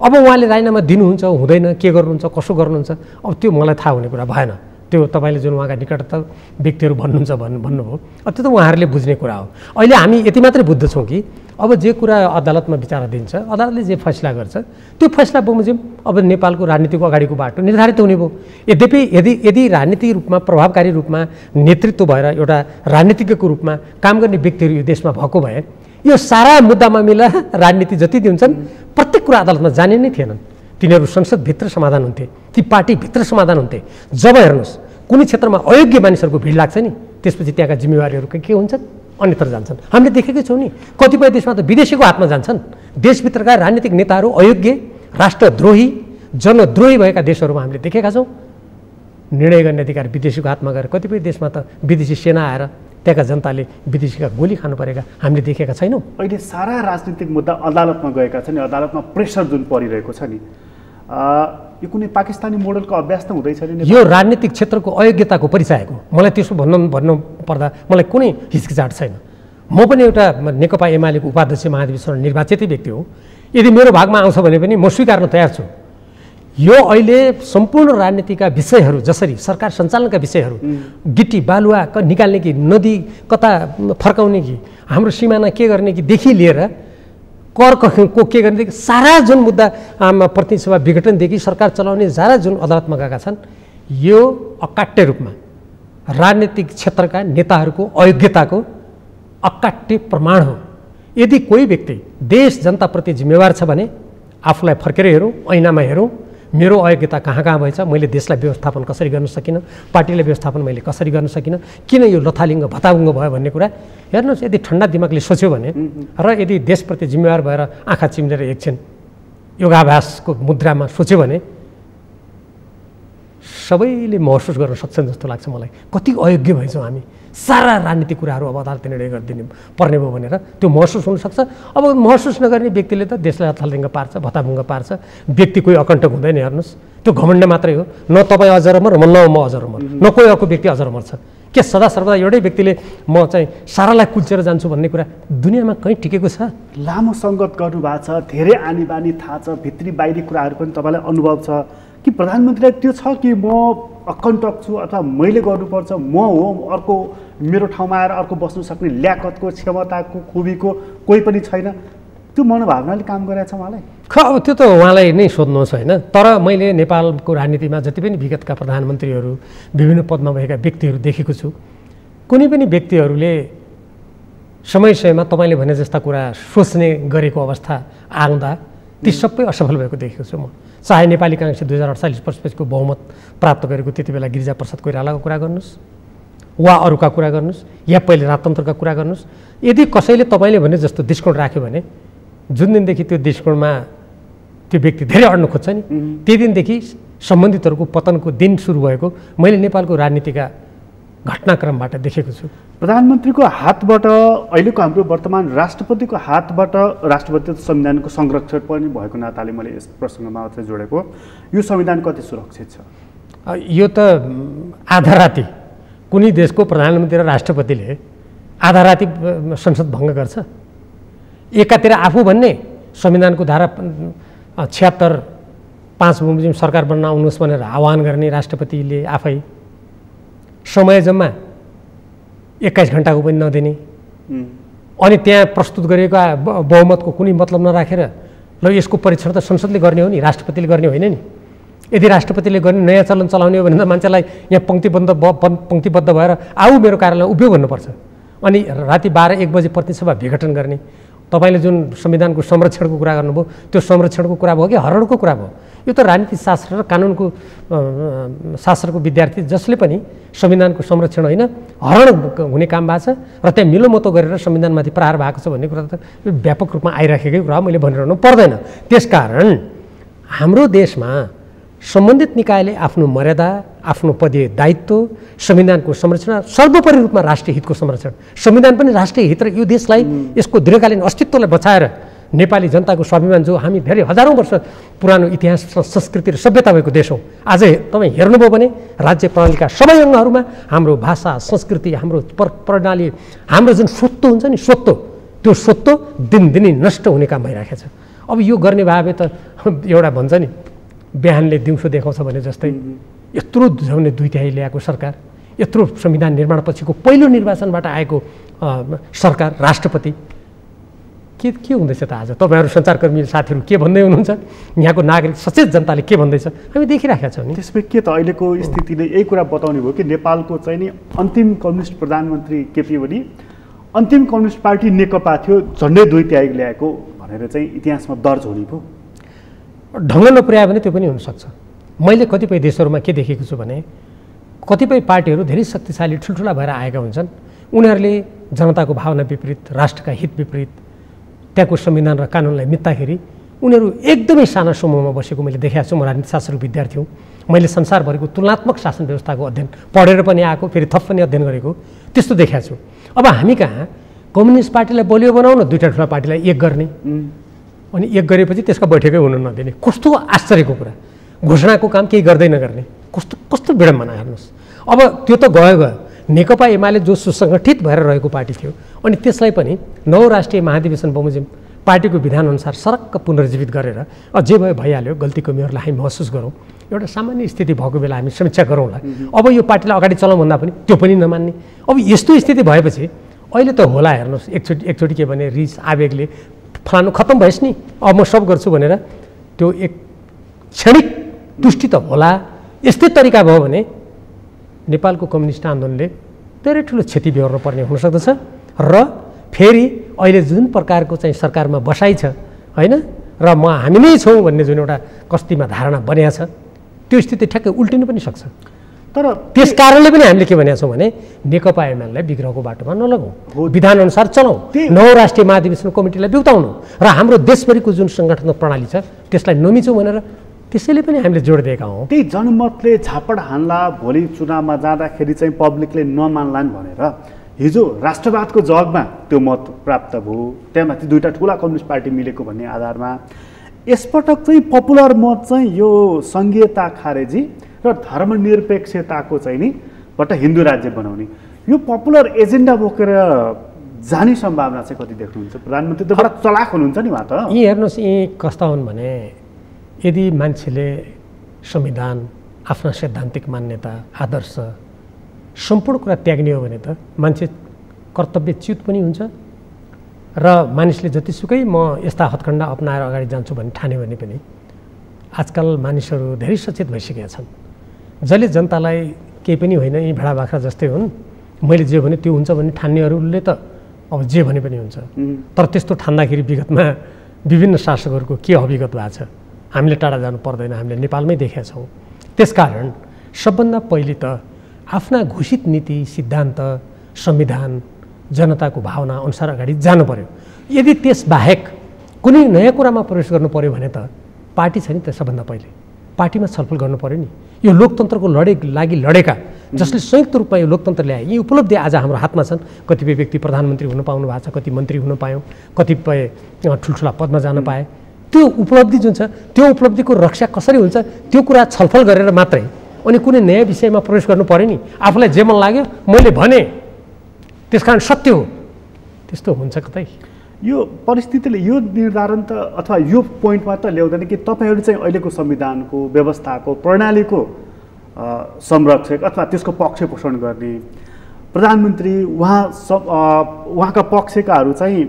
अब उहाँले राजीनामा दिनुहुन्छ हुँदैन, के गर्नुहुन्छ, कसो गर्नुहुन्छ, अब त्यो मलाई थाहा हुने कुरा भएन। त्यो तपाईँले जुन उहाँका निकटतम व्यक्तिहरू भन्नुहुन्छ भन्नुभयो, त्यो त उहाँहरूले बुझ्ने कुरा हो। अहिले हामी यति मात्रै बुझ्दछौँ कि अब जे कुरा अदालतमा विचाराधीन छ, अदालतले जे फैसला गर्छ त्यो फैसला बमोजिम अब नेपालको राजनीतिको अगाडिको बाटो निर्धारित हुने भयो। यद्यपि यदि राजनीतिक रूपमा प्रभावकारी रूपमा नेतृत्व भएर एउटा राजनीतिज्ञको रूपमा काम गर्ने व्यक्तिहरू यो देशमा भएको भए यो सारा मुद्दामा मिला राजनीति जति दिन्छन् प्रत्येक कुरा अदालतमा जाने नै थिएनन्। तिनीहरू संसदभित्र समाधान हुन्थे, ती पार्टीभित्र समाधान हुन्थे। जब हेर्नुहोस् कुनै क्षेत्रमा अयोग्य मानिसहरूको भिड लाग्छ नि त्यसपछि त्यहाँका जिम्मेवारीहरू के हुन्छन्? अन्यत्र जान्छन्। हामीले देखेकै छौँ नि, कतिपय देशमा त विदेशीको हातमा जान्छन्। देशभित्रका राजनीतिक नेताहरू अयोग्य, राष्ट्रद्रोही, जनद्रोही भएका देशहरूमा हामीले देखेका छौँ। निर्णय गर्ने अधिकार विदेशीको हातमा गएर कतिपय देशमा त विदेशी सेना आएर त्यहाँका जनताले विदेशीका गोली खानु परेका हामीले देखेका छैनौँ। अहिले सारा राजनीतिक मुद्दा अदालतमा गएका छन्, अदालतमा प्रेसर जुन परिरहेको छ नि, यो कुनै पाकिस्तानी मोडलको अभ्यास त हुँदैछ नि? यो राजनीतिक क्षेत्रको अयोग्यताको परिचय हो। मलाई त्यसो भन्नु पर्दा मलाई कुनै हिचकिचाहट छैन। म पनि एउटा नेकपा एमालेको उपाध्यक्ष महाधिवेशन निर्वाचित व्यक्ति हो। यदि मेरो भागमा आउँछ भने पनि म स्वीकार्न तयार छु। यो अहिले सम्पूर्ण राजनीतिका विषयहरू, जसरी सरकार सञ्चालनका विषयहरू, गिटी बालुवा निकाल्ने कि नदी कता फर्काउने कि हाम्रो सिमाना के गर्ने कि देखि लिएर कर को के गर्ने, सारा जुन मुद्दा प्रतिनिधि सभा विघटनदेखि सरकार चलाउने सारा जुन अदालतमा गएका छन्, यो अकाट्य रूपमा राजनीतिक क्षेत्रका नेताहरूको अयोग्यताको अकाट्य प्रमाण हो। यदि कोही व्यक्ति देश जनताप्रति जिम्मेवार छ भने आफूलाई फर्केर हेरौँ, ऐनामा हेरौँ, मेरो अयोग्यता कहाँ कहाँ भएछ, मैले देशलाई व्यवस्थापन कसरी गर्न सकिनँ, पार्टीलाई व्यवस्थापन मैले कसरी गर्न सकिनँ, किन यो लथालिङ्ग भताभुङ्ग भयो भन्ने कुरा हेर्नुहोस्। यदि ठन्डा दिमागले सोच्यो भने र यदि देशप्रति जिम्मेवार भएर आँखा चिम्लेर एकछिन योगाभ्यासको मुद्रामा सोच्यो भने सबैले महसुस गर्न सक्छन् जस्तो लाग्छ मलाई। कति अयोग्य भएछौँ हामी, सारा राजनीतिक कुराहरू अब अदालतले निर्णय गरिदिनु पर्ने भयो भनेर त्यो महसुस हुनसक्छ। अब महसुस नगर्ने व्यक्तिले त देशलाई लथालिङ्ग पार्छ, भताभुङ्ग पार्छ। व्यक्ति कोही अकण्टक हुँदैन, हेर्नुहोस्। त्यो घमण्ड मात्रै हो। न तपाईँ अझ अमर, न म अझ अमर, न कोही अर्को व्यक्ति अझ अमर छ। के सदा सर्वदा एउटै व्यक्तिले म चाहिँ सारालाई कुल्चेर जान्छु भन्ने कुरा दुनियाँमा कहीँ टिकेको छ? लामो सङ्गत गर्नुभएको छ, धेरै आनी बानी थाहा छ, भित्री बाहिरी कुराहरू पनि तपाईँलाई अनुभव छ कि प्रधानमन्त्रीलाई त्यो छ कि म अकण्टक छु अथवा मैले गर्नुपर्छ, म हो, अर्को मेरो ठाउँमा आएर अर्को बस्नु सक्ने ल्याकतको, क्षमताको, खुबीको कोही पनि छैन, त्यो मनोभावनाले काम गरेको छ उहाँलाई? अब त्यो त उहाँलाई नै सोध्नुहोस् होइन। तर मैले नेपालको राजनीतिमा जति पनि विगतका प्रधानमन्त्रीहरू, विभिन्न पदमा भएका व्यक्तिहरू देखेको छु, कुनै पनि व्यक्तिहरूले समय समयमा तपाईँले भने जस्ता कुरा सोच्ने गरेको अवस्था आउँदा ती सबै असफल भएको देखेको छु म। चाहे नेपाली काङ्ग्रेसले 2048 वर्षको बहुमत प्राप्त गरेको त्यति बेला गिरिजाप्रसाद कोइरालाको कुरा गर्नुहोस् वा अरूका कुरा गर्नुहोस् या पहिले राजतन्त्रका कुरा गर्नुहोस्। यदि कसैले तपाईँले भने जस्तो दृष्टिकोण राख्यो भने जुन दिनदेखि त्यो दृष्टिकोणमा त्यो व्यक्ति धेरै अड्न खोज्छ नि, त्यही दिनदेखि सम्बन्धितहरूको पतनको दिन सुरु भएको मैले नेपालको राजनीतिका घटनाक्रमबाट देखेको छु। प्रधानमन्त्रीको हातबाट अहिलेको हाम्रो वर्तमान राष्ट्रपतिको हातबाट, राष्ट्रपति संविधानको संरक्षण पनि भएको नाताले मैले यस प्रसङ्गमा मात्रै जोडेको, यो संविधान कति सुरक्षित छ? यो त आधा राति कुनै देशको प्रधानमन्त्री र राष्ट्रपतिले आधा राति संसद भङ्ग गर्छ? एकातिर आफू भन्ने संविधानको धारा 76(5) बमोजिम सरकार बन्न आउनुहोस् भनेर आह्वान गर्ने राष्ट्रपतिले आफै, समय जम्मा 21 घन्टाको पनि नदिने, अनि त्यहाँ प्रस्तुत गरेको बहुमतको कुनै मतलब नराखेर ल यसको परीक्षण त संसदले गर्ने हो नि, राष्ट्रपतिले गर्ने होइन नि। यदि राष्ट्रपतिले गर्ने नयाँ चलन चलाउने हो भने त मान्छेलाई यहाँ पङ्क्तिबद्ध भएर आऊ मेरो कार्यालयमा उभियो भन्नुपर्छ। अनि राति 12-1 बजे प्रतिनिधि सभा विघटन गर्ने। तपाईँले जुन संविधानको संरक्षणको कुरा गर्नुभयो त्यो संरक्षणको कुरा भयो कि हरणको कुरा भयो? यो त राजनीति शास्त्र र कानुनको शास्त्रको विद्यार्थी जसले पनि संविधानको संरक्षण होइन हरण हुने काम भएको छ र त्यहाँ मिलोमतो गरेर संविधानमाथि प्रहार भएको छ भन्ने कुरा त व्यापक रूपमा आइराखेकै कुरा मैले भनिरहनु पर्दैन। त्यसकारण हाम्रो देशमा सम्बन्धित निकायले आफ्नो मर्यादा, आफ्नो पदीय दायित्व, संविधानको संरक्षण, सर्वोपरि रूपमा राष्ट्रिय हितको संरक्षण, संविधान पनि राष्ट्रिय हित र यो देशलाई यसको दीर्घकालीन अस्तित्वलाई बचाएर नेपाली जनताको स्वाभिमान, जो हामी धेरै हजारौँ वर्ष पुरानो इतिहास, संस्कृति र सभ्यता भएको देश हौँ, आज तपाईँ हेर्नुभयो भने राज्य प्रणालीका सबै अङ्गहरूमा हाम्रो भाषा, संस्कृति, हाम्रो प्रणाली, हाम्रो जुन स्वत्व हुन्छ नि, त्यो स्वत्व दिनदिनै नष्ट हुने काम भइरहेको छ। अब यो गर्ने भए त एउटा भन्छ नि बिहानले दिउँसो देखाउँछ भने जस्तै यत्रो झन्डै 2/3 ल्याएको सरकार, यत्रो संविधान निर्माण पछिको पहिलो निर्वाचनबाट आएको सरकार, राष्ट्रपति, के हुँदैछ त? आज तपाईँहरू सञ्चारकर्मी साथीहरू के भन्दै हुनुहुन्छ? यहाँको नागरिक सचेत जनताले के भन्दैछ हामी देखिराखेका छौँ नि। त्यसपछि के त अहिलेको स्थितिले यही कुरा बताउने भयो कि नेपालको चाहिँ नि अन्तिम कम्युनिस्ट प्रधानमन्त्री केपी ओली अन्तिम कम्युनिस्ट पार्टी नेकपा थियो, झन्डै 2/3 ल्याएको भनेर चाहिँ इतिहासमा दर्ज हुने भयो। ढङ्ग नपुर्यायो भने त्यो पनि हुनसक्छ। मैले कतिपय देशहरूमा के देखेको छु भने कतिपय पार्टीहरू धेरै शक्तिशाली ठुल्ठुला भएर आएका हुन्छन्, उनीहरूले जनताको भावना विपरीत, राष्ट्रका हित विपरीत, त्यहाँको संविधान र कानुनलाई मिच्दाखेरि उनीहरू एकदमै साना समूहमा बसेको मैले देखाएको छु। म राजनीतिशास्त्रको विद्यार्थी हुँ। मैले संसारभरिको तुलनात्मक शासन व्यवस्थाको अध्ययन पढेर पनि आएको, फेरि थप पनि अध्ययन गरेको, त्यस्तो देखाएको छु। अब हामी कहाँ कम्युनिस्ट पार्टीलाई बलियो बनाउन, दुईवटा ठुला पार्टीलाई एक गर्ने, अनि एक गरेपछि त्यसको बैठकै हुन नदिने। कस्तो आश्चर्यको कुरा! घोषणाको काम केही गर्दै नगर्ने, कस्तो विडम्बना हेर्नुहोस्। अब त्यो त गयो। नेकपा एमाले जो सुसङ्गठित भएर रहेको पार्टी थियो, अनि त्यसलाई पनि नौ राष्ट्रिय महाधिवेशन बमोजिम पार्टीको विधानअनुसार सरक्क पुनर्जीवित गरेर जे भयो भइहाल्यो, गल्ती कमीहरूलाई हामी महसुस गरौँ, एउटा सामान्य स्थिति भएको बेला हामी समीक्षा गरौँला। अब यो पार्टीलाई अगाडि चलाउँ भन्दा पनि त्यो पनि नमान्ने। अब यस्तो स्थिति भएपछि अहिले त होला हेर्नुहोस्, एकचोटि के भने रिस आवेगले फलानु खत्तम भएस् नि, अब म सब गर्छु भनेर त्यो एक क्षणिक तुष्टि त होला। यस्तै तरिका भयो भने नेपालको कम्युनिस्ट आन्दोलनले धेरै ठुलो क्षति बेहोर्नु पर्ने हुनसक्दछ। र फेरि अहिले जुन प्रकारको चाहिँ सरकारमा बसाइ छ होइन, र हामी नै छौँ भन्ने जुन एउटा कस्तीमा धारणा बनिएको छ, त्यो स्थिति ठ्याक्कै उल्टिनु पनि सक्छ। तर त्यस कारणले पनि हामीले के भनेका छौँ भने नेकपा एमालेलाई विग्रहको बाटोमा नलगाउँ, विधानअनुसार चलाउँ, नौ राष्ट्रिय महाधिवेशन कमिटीलाई बिउताउनु, र हाम्रो देशभरिको जुन सङ्गठनको प्रणाली छ त्यसलाई नमिचौँ भनेर त्यसैले पनि हामीले जोड दिएका हौँ। त्यही जनमतले झापड हान्ला, भोलि चुनावमा जाँदाखेरि चाहिँ पब्लिकले नमान्लान् भनेर हिजो राष्ट्रवादको जगमा त्यो मत प्राप्त भयो, त्यहाँमाथि दुईवटा ठुला कम्युनिस्ट पार्टी मिलेको भन्ने आधारमा। यसपटक चाहिँ पपुलर मत चाहिँ यो सङ्घीयता खारेजी र धर्मनिरपेक्षताको चाहिँ नि बाट हिन्दू राज्य बनाउने, यो पपुलर एजेन्डा बोकेर जाने सम्भावना चाहिँ कति देख्नुहुन्छ? प्रधानमन्त्री त बडा चलाक हुनुहुन्छ नि उहाँ त। यी हेर्नुहोस्, यी कस्ता हुन् भने यदि मान्छेले संविधान, आफ्ना सैद्धान्तिक मान्यता, आदर्श सम्पूर्ण कुरा त्याग्ने हो भने त मान्छे कर्तव्यच्युत पनि हुन्छ, र मानिसले जतिसुकै म यस्ता हत्खण्डा अपनाएर अगाडि जान्छु भन्ने ठान्यो भने पनि आजकल मानिसहरू धेरै सचेत भइसकेका छन्। जसले जनतालाई केही पनि होइन, यी भेडा बाख्रा जस्तै हुन्, मैले जे भने त्यो हुन्छ भन्ने ठान्नेहरूले त अब जे भने पनि हुन्छ। तर त्यस्तो ठान्दाखेरि विगतमा विभिन्न शासकहरूको के अभिगत भएको छ हामीले टाढा जानु पर्दैन, हामीले नेपालमै देखेका छौँ। त्यसकारण सबभन्दा पहिले त आफ्ना घोषित नीति, सिद्धान्त, संविधान, जनताको भावना अनुसार अगाडि जानु पर्यो। यदि त्यसबाहेक कुनै नयाँ कुरामा प्रवेश गर्नु पर्यो भने त पार्टी छ नि त, सबभन्दा पहिले पार्टीमा छलफल गर्नु पर्यो नि। यो लोकतन्त्रको लागि लडेका, जसले संयुक्त रूपमा यो लोकतन्त्र ल्याए, यी उपलब्धि आज हाम्रो हातमा छन्। कतिपय व्यक्ति प्रधानमन्त्री हुन पाउनु भएको छ, कति मन्त्री हुन पायो, कतिपय ठुल्ठुला पदमा जान पाए। त्यो उपलब्धि जुन छ, त्यो उपलब्धिको रक्षा कसरी हुन्छ त्यो कुरा छलफल गरेर मात्रै, अनि कुनै नयाँ विषयमा प्रवेश गर्नु पर्यो नि। आफूलाई जे मन लाग्यो मैले भने, त्यसकारण सत्य हो, त्यस्तो हुन्छ कतै? यो परिस्थितिले यो निर्धारण त अथवा यो पोइन्टमा त ल्याउँदैन कि तपाईँहरू चाहिँ अहिलेको संविधानको, व्यवस्थाको, प्रणालीको संरक्षक अथवा त्यसको पक्ष पोषण गर्ने प्रधानमन्त्री, उहाँका पक्षकाहरू चाहिँ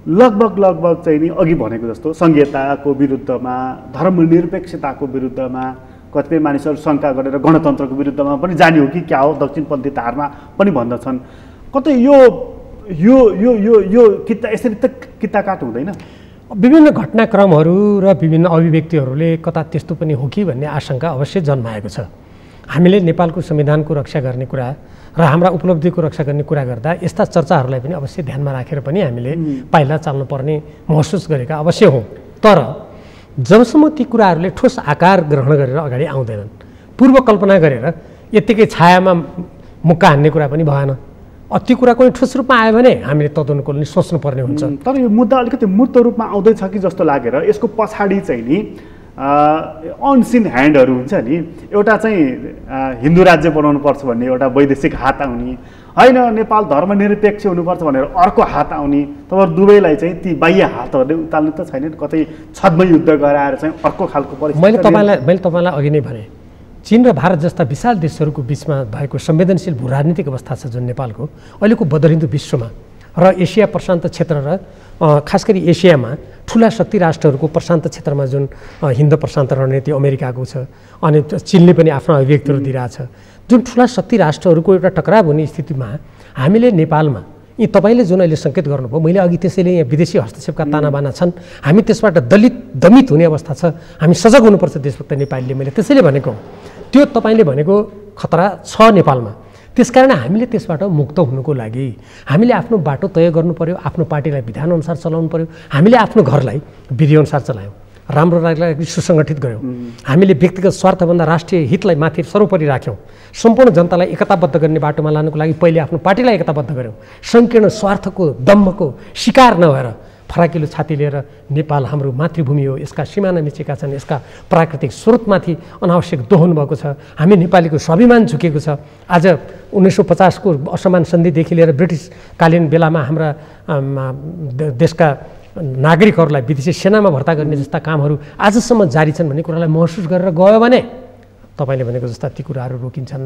लगभग चाहिँ नि अघि भनेको जस्तो सङ्घीयताको विरुद्धमा, धर्मनिरपेक्षताको विरुद्धमा, कतिपय मानिसहरू शङ्का गरेर गणतन्त्रको विरुद्धमा पनि जाने हो कि क्या हो, दक्षिणपन्थी धारमा पनि भन्दछन्। कतै यो यो यो यो यो किता यसरी त किताकाट हुँदैन? विभिन्न घटनाक्रमहरू र विभिन्न अभिव्यक्तिहरूले कता त्यस्तो पनि हो कि भन्ने आशंका अवश्य जन्माएको छ। हामीले नेपालको संविधानको रक्षा गर्ने कुरा र हाम्रा उपलब्धिको रक्षा गर्ने कुरा गर्दा यस्ता चर्चाहरूलाई पनि अवश्य ध्यानमा राखेर पनि हामीले पाइला चाल्नुपर्ने महसुस गरेका अवश्य हौँ। तर जबसम्म ती कुराहरूले ठोस आकार ग्रहण गरेर अगाडि आउँदैनन्, पूर्व कल्पना गरेर यत्तिकै छायामा मुक्का हान्ने कुरा पनि भएन। ती कुरा कुनै ठोस रूपमा आयो भने हामीले तदनुकूल नै सोच्नुपर्ने हुन्छ। तर यो मुद्दा अलिकति मूर्त रूपमा आउँदैछ कि जस्तो लागेर यसको पछाडि चाहिँ नि अनसिन ह्यान्डहरू हुन्छ नि, एउटा चाहिँ हिन्दू राज्य बनाउनुपर्छ भन्ने एउटा वैदेशिक हात आउने, होइन नेपाल धर्मनिरपेक्ष हुनुपर्छ भनेर अर्को हात आउने, तपाईँहरू दुवैलाई चाहिँ ती बाह्य हातहरूले उताल्नु त छैन, कतै छद्म युद्ध गराएर चाहिँ अर्को खालको परिस्थिति। मैले तपाईँलाई अघि नै भने चीन र भारत जस्ता विशाल देशहरूको बिचमा भएको संवेदनशील भू राजनीतिक अवस्था छ जुन नेपालको अहिलेको बदलिँदो विश्वमा र एसिया प्रशान्त क्षेत्र र खास गरी एसियामा ठुला शक्ति राष्ट्रहरूको प्रशान्त क्षेत्रमा जुन हिन्द प्रशान्त रणनीति अमेरिकाको छ, अनि चीनले पनि आफ्नो अभिव्यक्तिहरू दिइरहेछ, जुन ठुला शक्ति राष्ट्रहरूको एउटा टकराव हुने स्थितिमा हामीले नेपालमा यी तपाईँले जुन अहिले सङ्केत गर्नुभयो, मैले अघि त्यसैले यहाँ विदेशी हस्तक्षेपका तानाबाना छन्, हामी त्यसबाट दमित हुने अवस्था छ, हामी सजग हुनुपर्छ देशभक्त नेपालीले, मैले त्यसैले भनेको त्यो तपाईँले भनेको खतरा छ नेपालमा। त्यसकारण हामीले त्यसबाट मुक्त हुनुको लागि हामीले आफ्नो बाटो तय गर्नु पर्यो, आफ्नो पार्टीलाई विधानअनुसार चलाउनु पर्यो, हामीले आफ्नो घरलाई विधिअनुसार चलायौँ। राम्रो लागि सुसङ्गठित गऱ्यौँ। हामीले व्यक्तिगत स्वार्थभन्दा राष्ट्रिय हितलाई माथि सर्वोपरि राख्यौँ। सम्पूर्ण जनतालाई एकताबद्ध गर्ने बाटोमा लानुको लागि पहिले आफ्नो पार्टीलाई एकताबद्ध गऱ्यौँ। सङ्कीर्ण स्वार्थको दम्भको शिकार नभएर फराकिलो छाती लिएर नेपाल हाम्रो मातृभूमि हो, यसका सिमाना मिचेका छन्, यसका प्राकृतिक स्रोतमाथि अनावश्यक दोहन भएको छ, हामी नेपालीको स्वाभिमान झुकेको छ। आज 1950 को असमान सन्धिदेखि लिएर ब्रिटिसकालीन बेलामा हाम्रा देशका नागरिकहरूलाई विदेशी सेनामा भर्ता गर्ने जस्ता कामहरू आजसम्म जारी छन् भन्ने कुरालाई महसुस गरेर गयो भने तपाईँले भनेको जस्ता ती कुराहरू रोकिन्छन्।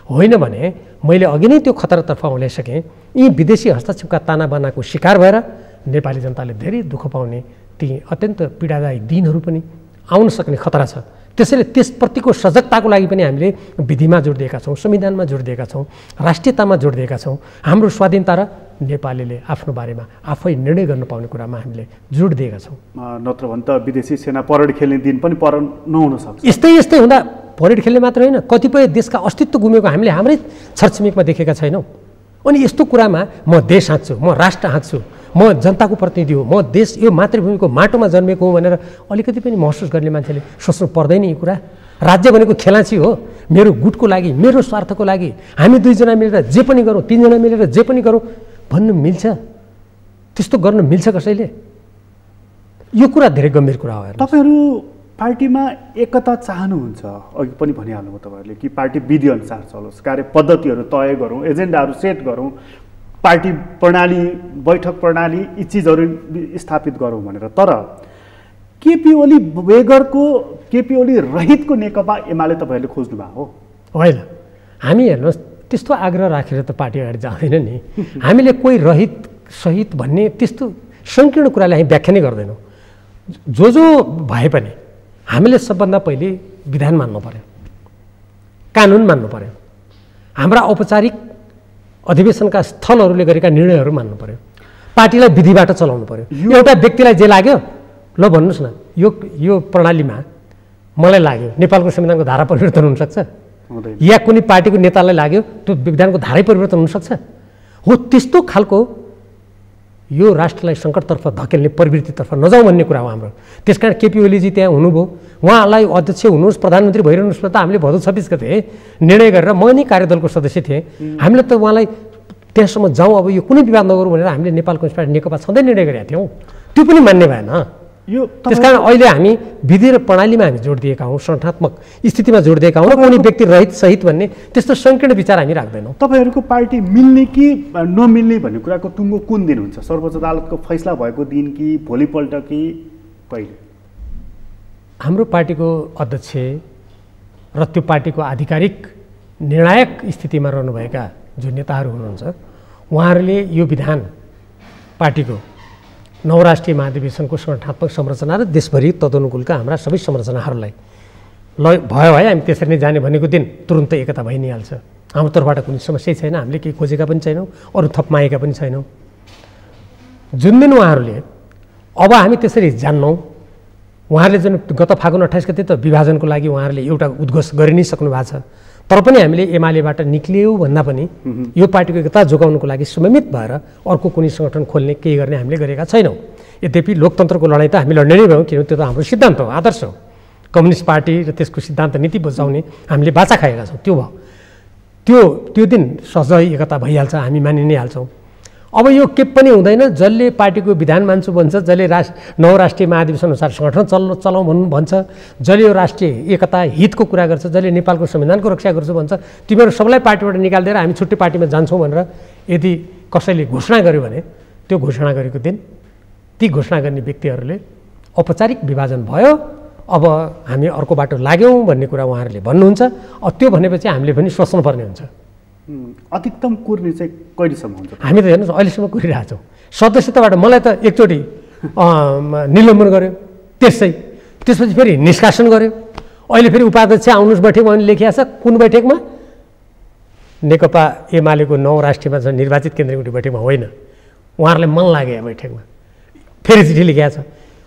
होइन भने मैले अघि नै त्यो खतरातर्फ औल्याइसकेँ। यी विदेशी हस्तक्षेपका तानाबानाको शिकार भएर नेपाली जनताले धेरै दुःख पाउने ती अत्यन्त पीडादायी दिनहरू पनि आउन सक्ने खतरा छ। त्यसैले त्यसप्रतिको सजगताको लागि पनि हामीले विधिमा जोड दिएका छौँ, संविधानमा जोड दिएका छौँ, राष्ट्रियतामा जोड दिएका छौँ। हाम्रो स्वाधीनता र नेपालीले आफ्नो बारेमा आफै निर्णय गर्न पाउने कुरामा हामीले जोड दिएका छौँ। नत्र भने त विदेशी सेना परेड खेल्ने दिन पनि पर नहुन सक्छ। यस्तै हुँदा परेड खेल्ने मात्र होइन, कतिपय देशका अस्तित्व गुमेको हामीले हाम्रै छरछिमेकमा देखेका छैनौँ। अनि यस्तो कुरामा म देश हाँक्छु, म राष्ट्र हाँक्छु, म जनताको प्रतिनिधि हो, म देश यो मातृभूमिको माटोमा जन्मेको हो भनेर अलिकति पनि महसुस गर्ने मान्छेले सोच्नु पर्दैन। यी कुरा राज्य भनेको खेलाँची हो, मेरो गुटको लागि, मेरो स्वार्थको लागि हामी दुईजना मिलेर जे पनि गरौँ, तीनजना मिलेर जे पनि गरौँ भन्नु मिल्छ? त्यस्तो गर्न मिल्छ कसैले? यो कुरा धेरै गम्भीर कुरा हो। तपाईँहरू पार्टीमा एकता चाहनुहुन्छ, अघि पनि भनिहाल्नुभयो तपाईँहरूले कि पार्टी विधि अनुसार चलोस्, कार्य पद्धतिहरू तय गरौँ, एजेन्डाहरू सेट गरौँ, पार्टी प्रणाली, बैठक प्रणाली, यी चिजहरू स्थापित गरौँ भनेर। तर केपी ओली बेगरको, केपी ओली रहितको नेकपा एमाले तपाईँहरूले खोज्नु भएको हो? होइन, हामी हेर्नुहोस् त्यस्तो आग्रह राखेर त पार्टी अगाडि जाँदैन नि। हामीले कोही रहित सहित भन्ने त्यस्तो सङ्कीर्ण कुरालाई हामी व्याख्या नै गर्दैनौँ। जो भए पनि हामीले सबभन्दा पहिले विधान मान्नु पर्यो, कानुन मान्नु पर्यो, हाम्रा औपचारिक अधिवेशनका स्थलहरूले गरेका निर्णयहरू मान्नु पर्यो, पार्टीलाई विधिबाट चलाउनु पर्यो। एउटा व्यक्तिलाई जे लाग्यो ल भन्नुहोस् न, यो प्रणालीमा मलाई लाग्यो नेपालको संविधानको धारा परिवर्तन हुनसक्छ, या कुनै पार्टीको नेतालाई लाग्यो त्यो विधानको धारै परिवर्तन हुनसक्छ। हो त्यस्तो खालको यो राष्ट्रलाई सङ्कटतर्फ धकेल्ने प्रवृत्तितर्फ नजाउँ भन्ने कुरा हो हाम्रो। त्यस कारण केपी ओलीजी त्यहाँ हुनुभयो, उहाँलाई अध्यक्ष हुनुहोस्, प्रधानमन्त्री भइरहनुहोस् त हामीले भदौ 26 गते निर्णय गरेर म नै कार्यदलको सदस्य थिएँ। हामीले त उहाँलाई त्यहाँसम्म जाउँ, अब यो कुनै विवाद नगरौँ भनेर हामीले नेपाल कम्युनिस्ट पार्टी नेकपा सधैँ निर्णय गरेका थियौँ। त्यो पनि मान्ने भएन। त्यसकारण अहिले हामी विधि र प्रणालीमा हामी जोड दिएका हौँ, सङ्गठनात्मक स्थितिमा जोड दिएका हौँ। कुनै व्यक्ति रहित सहित भन्ने त्यस्तो सङ्कीर्ण विचार हामी राख्दैनौँ। तपाईँहरूको पार्टी मिल्ने कि नमिल्ने भन्ने कुराको टुङ्गो कुन दिन हुन्छ? सर्वोच्च अदालतको फैसला भएको दिन कि भोलिपल्ट कि कहिले? हाम्रो पार्टीको अध्यक्ष र त्यो पार्टीको आधिकारिक निर्णायक स्थितिमा रहनुभएका जो नेताहरू हुनुहुन्छ उहाँहरूले यो विधान पार्टीको नवराष्ट्रिय महाधिवेशनको सङ्गठनात्मक संरचना र देशभरि तदनुकूलका हाम्रा सबै संरचनाहरूलाई भयो है हामी त्यसरी नै जाने भनेको दिन तुरुन्तै एकता भइ नै हाल्छ। हाम्रो तर्फबाट कुनै समस्या छैन, हामीले केही खोजेका पनि छैनौँ, अरू थप मागेका पनि छैनौँ। जुन दिन उहाँहरूले अब हामी त्यसरी जान्नौँ, उहाँहरूले जुन गत फागुन 28 गते त विभाजनको लागि उहाँहरूले एउटा उद्घोष गरि नै सक्नु भएको छ, तर पनि हामीले एमालेबाट निक्लियौँ भन्दा पनि यो पार्टीको एकता जोगाउनुको लागि समन्वित भएर अर्को कुनै सङ्गठन खोल्ने केही गर्ने हामीले गरेका छैनौँ। यद्यपि लोकतन्त्रको लडाइँ त हामी लड्ने नै भयौँ, किनभने त्यो त हाम्रो सिद्धान्त हो, आदर्श हो। कम्युनिस्ट पार्टी र त्यसको सिद्धान्त नीति बचाउने हामीले बाचा खाएका छौँ। त्यो भयो, त्यो दिन सहजै एकता भइहाल्छ, हामी मानि नै हाल्छौँ। अब यो के पनि हुँदैन, जसले पार्टीको विधान मान्छु भन्छ, जसले नवराष्ट्रिय महाधिवेशन अनुसार सङ्गठन चलाउँ भन्नु भन्छ, जसले यो राष्ट्रिय एकता हितको कुरा गर्छ, जसले नेपालको संविधानको रक्षा गर्छु भन्छ, तिमीहरू सबलाई पार्टीबाट निकालिदिएर हामी छुट्टै पार्टीमा जान्छौँ भनेर यदि कसैले घोषणा गर्यो भने त्यो घोषणा गरेको दिन ती घोषणा गर्ने व्यक्तिहरूले औपचारिक विभाजन भयो, अब हामी अर्को बाटो लाग्यौँ भन्ने कुरा उहाँहरूले भन्नुहुन्छ। त्यो भनेपछि हामीले पनि सोच्नुपर्ने हुन्छ। अधिकतम कुर्ने चाहिँ कहिलेसम्म हुन्छ? हामी त हेर्नुहोस् अहिलेसम्म कुरिरहेको छौँ। सदस्यताबाट मलाई त एकचोटि निलम्बन गर्यो, त्यसपछि फेरि निष्कासन गर्यो, अहिले फेरि उपाध्यक्ष आउनुहोस् बैठकमा भने लेखिएको छ। कुन बैठकमा? नेकपा एमालेको नवराष्ट्रियमा छ निर्वाचित केन्द्रीय कमिटी बैठकमा होइन, उहाँहरूलाई मन लाग्यो यहाँ बैठकमा फेरि चिठी लेखिएको छ।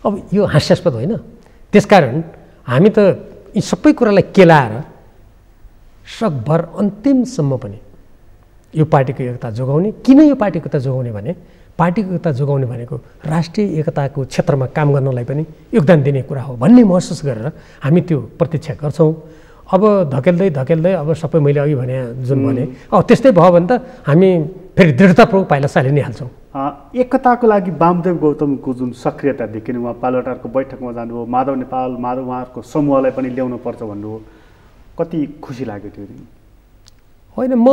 अब यो हास्यास्पद होइन? त्यसकारण हामी त यी सबै कुरालाई केलाएर सकभर अन्तिमसम्म पनि यो पार्टीको एकता जोगाउने। किन यो पार्टीको एकता जोगाउने भने पार्टीको एकता जोगाउने भनेको राष्ट्रिय एकताको क्षेत्रमा काम गर्नलाई पनि योगदान दिने कुरा हो भन्ने महसुस गरेर हामी त्यो प्रतीक्षा गर्छौँ। अब धकेल्दै अब सबै मैले अघि भने जुन भने अब त्यस्तै भयो भने त हामी फेरि दृढतापूर्वक पाइला चालि नै हाल्छौँ। एकताको लागि वामदेव गौतमको जुन सक्रियता देखिनु, उहाँ पालोटारको बैठकमा जानुभयो, माधव नेपाल उहाँहरूको समूहलाई पनि ल्याउनु पर्छ भन्नुभयो, कति खुसी लाग्यो त्यो दिन? होइन, म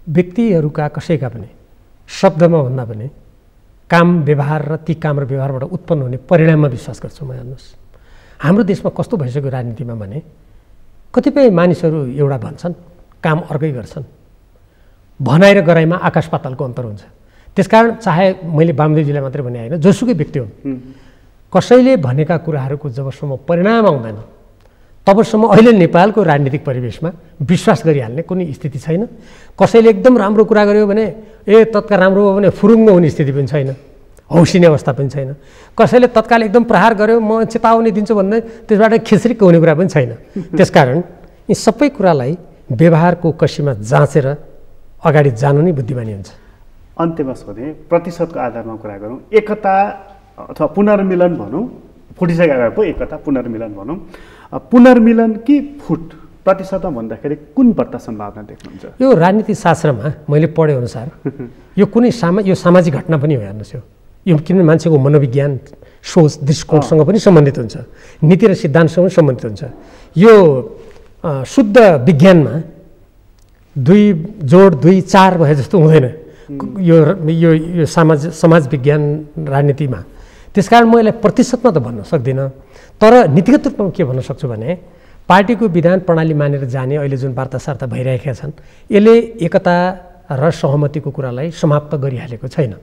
व्यक्तिहरूका कसैका पनि शब्दमा भन्दा पनि काम व्यवहार र ती काम र व्यवहारबाट उत्पन्न हुने परिणाममा विश्वास गर्छु म। हेर्नुहोस्, हाम्रो देशमा कस्तो भइसक्यो राजनीतिमा भने कतिपय मानिसहरू एउटा भन्छन्, काम अर्कै गर्छन्। भनाइ र गराइमा आकाश पातालको अन्तर हुन्छ। त्यसकारण चाहे मैले वामदेवजीलाई मात्रै भने होइन, जोसुकै व्यक्ति हुन्, कसैले भनेका कुराहरूको जबसम्म परिणाम आउँदैन तबसम्म अहिले नेपालको राजनीतिक परिवेशमा विश्वास गरिहाल्ने कुनै स्थिति छैन। कसैले एकदम राम्रो कुरा गर्यो भने तत्काल राम्रो हो भने फुरुङ्ग हुने स्थिति पनि छैन, हौसिने अवस्था पनि छैन। कसैले तत्काल एकदम प्रहार गर्यो, म चेतावनी दिन्छु भन्दै त्यसबाट खिच्रिक्क हुने कुरा पनि छैन। त्यसकारण यी सबै कुरालाई व्यवहारको कसीमा जाँचेर अगाडि जानु नै बुद्धिमानी हुन्छ। अन्त्यमा सोधेँ, प्रतिशतको आधारमा कुरा गरौँ, एकता अथवा पुनर्मिलन भनौँ, फुटिसकेको पो एकता पुनर्मिलन भनौँ, पुनर्मिलन कि फुट प्रतिशतमा भन्दाखेरि कुन बढ्ता सम्भावना देख्नुहुन्छ? यो राजनीति शास्त्रमा मैले पढे अनुसार यो कुनै यो सामाजिक घटना पनि हो। हेर्नुहोस्, यो किनभने मान्छेको मनोविज्ञान, सोच, दृष्टिकोणसँग पनि सम्बन्धित हुन्छ, नीति र सिद्धान्तसँग पनि सम्बन्धित हुन्छ। यो शुद्ध विज्ञानमा 2 जोड 2 4 भए जस्तो हुँदैन यो समाज विज्ञान राजनीतिमा। त्यसकारण म यसलाई प्रतिशतमा त भन्न सक्दिनँ, तर नीतिगत रूपमा के भन्न सक्छु भने पार्टीको विधान प्रणाली मानेर जाने अहिले जुन वार्तासार्ता भइरहेका छन् यसले एकता र सहमतिको कुरालाई समाप्त गरिहालेको छैन।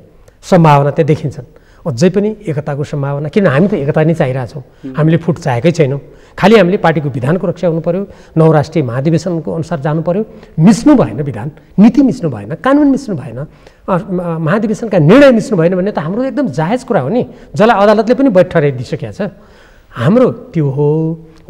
सम्भावना त्यहाँ देखिन्छन्, अझै पनि एकताको सम्भावना, किन हामी त एकता नै चाहिरहेछौँ, हामीले फुट चाहेकै छैनौँ। खालि हामीले पार्टीको विधानको रक्षा हुनु पर्यो, 9 राष्ट्रिय महाधिवेशनको अनुसार जानु पर्यो, मिच्नु भएन विधान, नीति मिच्नु भएन, कानुन मिच्नु भएन, महाधिवेशनका निर्णय मिच्नु भएन भन्ने त हाम्रो एकदम जायज कुरा हो नि, जसलाई अदालतले पनि बैठ ठहराइदिइसकेको छ। हाम्रो त्यो हो,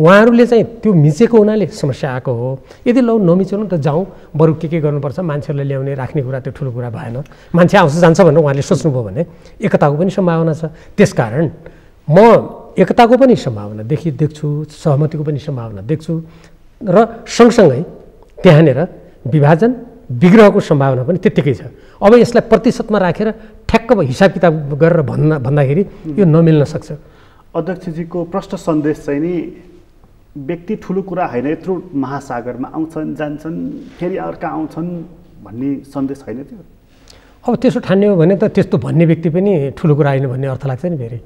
उहाँहरूले चाहिँ त्यो मिचेको हुनाले समस्या आएको हो। यदि लौ नमिचौँ त जाउँ, बरु के गर्नुपर्छ, मान्छेहरूलाई ल्याउने राख्ने कुरा त्यो ठुलो कुरा भएन, मान्छे आउँछ जान्छ भनेर उहाँले सोच्नुभयो भने एकताको पनि सम्भावना छ। त्यसकारण म एकताको पनि सम्भावना देख्छु, सहमतिको पनि सम्भावना देख्छु र सँगसँगै त्यहाँनिर विभाजन विग्रहको सम्भावना पनि त्यत्तिकै छ। अब यसलाई प्रतिशतमा राखेर ठ्याक्क हिसाब किताब गरेर भन्दाखेरि यो नमिल्न सक्छ। अध्यक्षजीको प्रष्ट सन्देश चाहिँ नि व्यक्ति ठुलो कुरा होइन, यत्रो महासागरमा आउँछन् जान्छन् फेरि अर्का आउँछन् भन्ने सन्देश होइन त्यो? अब त्यसो ठान्ने हो भने त त्यस्तो भन्ने व्यक्ति पनि ठुलो कुरा होइन भन्ने अर्थ लाग्छ नि फेरि।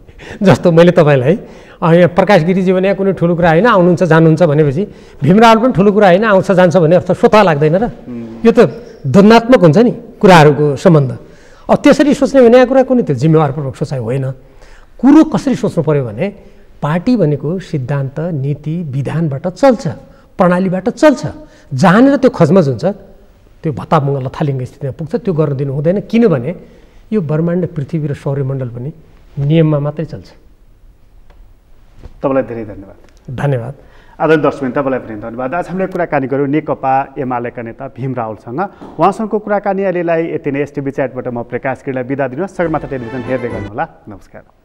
जस्तो मैले तपाईँलाई यहाँ प्रकाश गिरीजी भने कुनै ठुलो कुरा होइन, आउनुहुन्छ जानुहुन्छ भनेपछि भीमराव पनि ठुलो कुरा होइन, आउँछ जान्छ भन्ने अर्थ स्वतः लाग्दैन र? यो त द्वन्द्वात्मक हुन्छ नि कुराहरूको सम्बन्ध। अब त्यसरी सोच्ने भने कुरा कुनै त्यो जिम्मेवारपूर्वक सोचाइ होइन। कुरो कसरी सोच्नु पर्यो भने पार्टी भनेको सिद्धान्त, नीति, विधानबाट चल्छ, प्रणालीबाट चल्छ। जहाँनिर त्यो खजमज हुन्छ त्यो भत्ताभङ्ग लथालिङ्ग स्थितिमा पुग्छ, त्यो गर्न दिनु हुँदैन। किनभने यो ब्रह्माण्ड, पृथ्वी र सौर्यमण्डल पनि नियममा मात्रै चल्छ। तपाईँलाई धेरै धन्यवाद। धन्यवाद। आदरणीय दर्शकबिन, तपाईँलाई पनि धन्यवाद। आज हामीले कुराकानी गऱ्यौँ नेकपा एमालेका नेता भीम रावलसँग। उहाँसँगको कुराकानी अहिलेलाई यति नै। एसटिभी च्याटबाट म प्रकाश गिरीलाई बिदा दिनुहोस्। सगरमाथा टेलिभिजन हेर्दै गर्नुहोला। नमस्कार।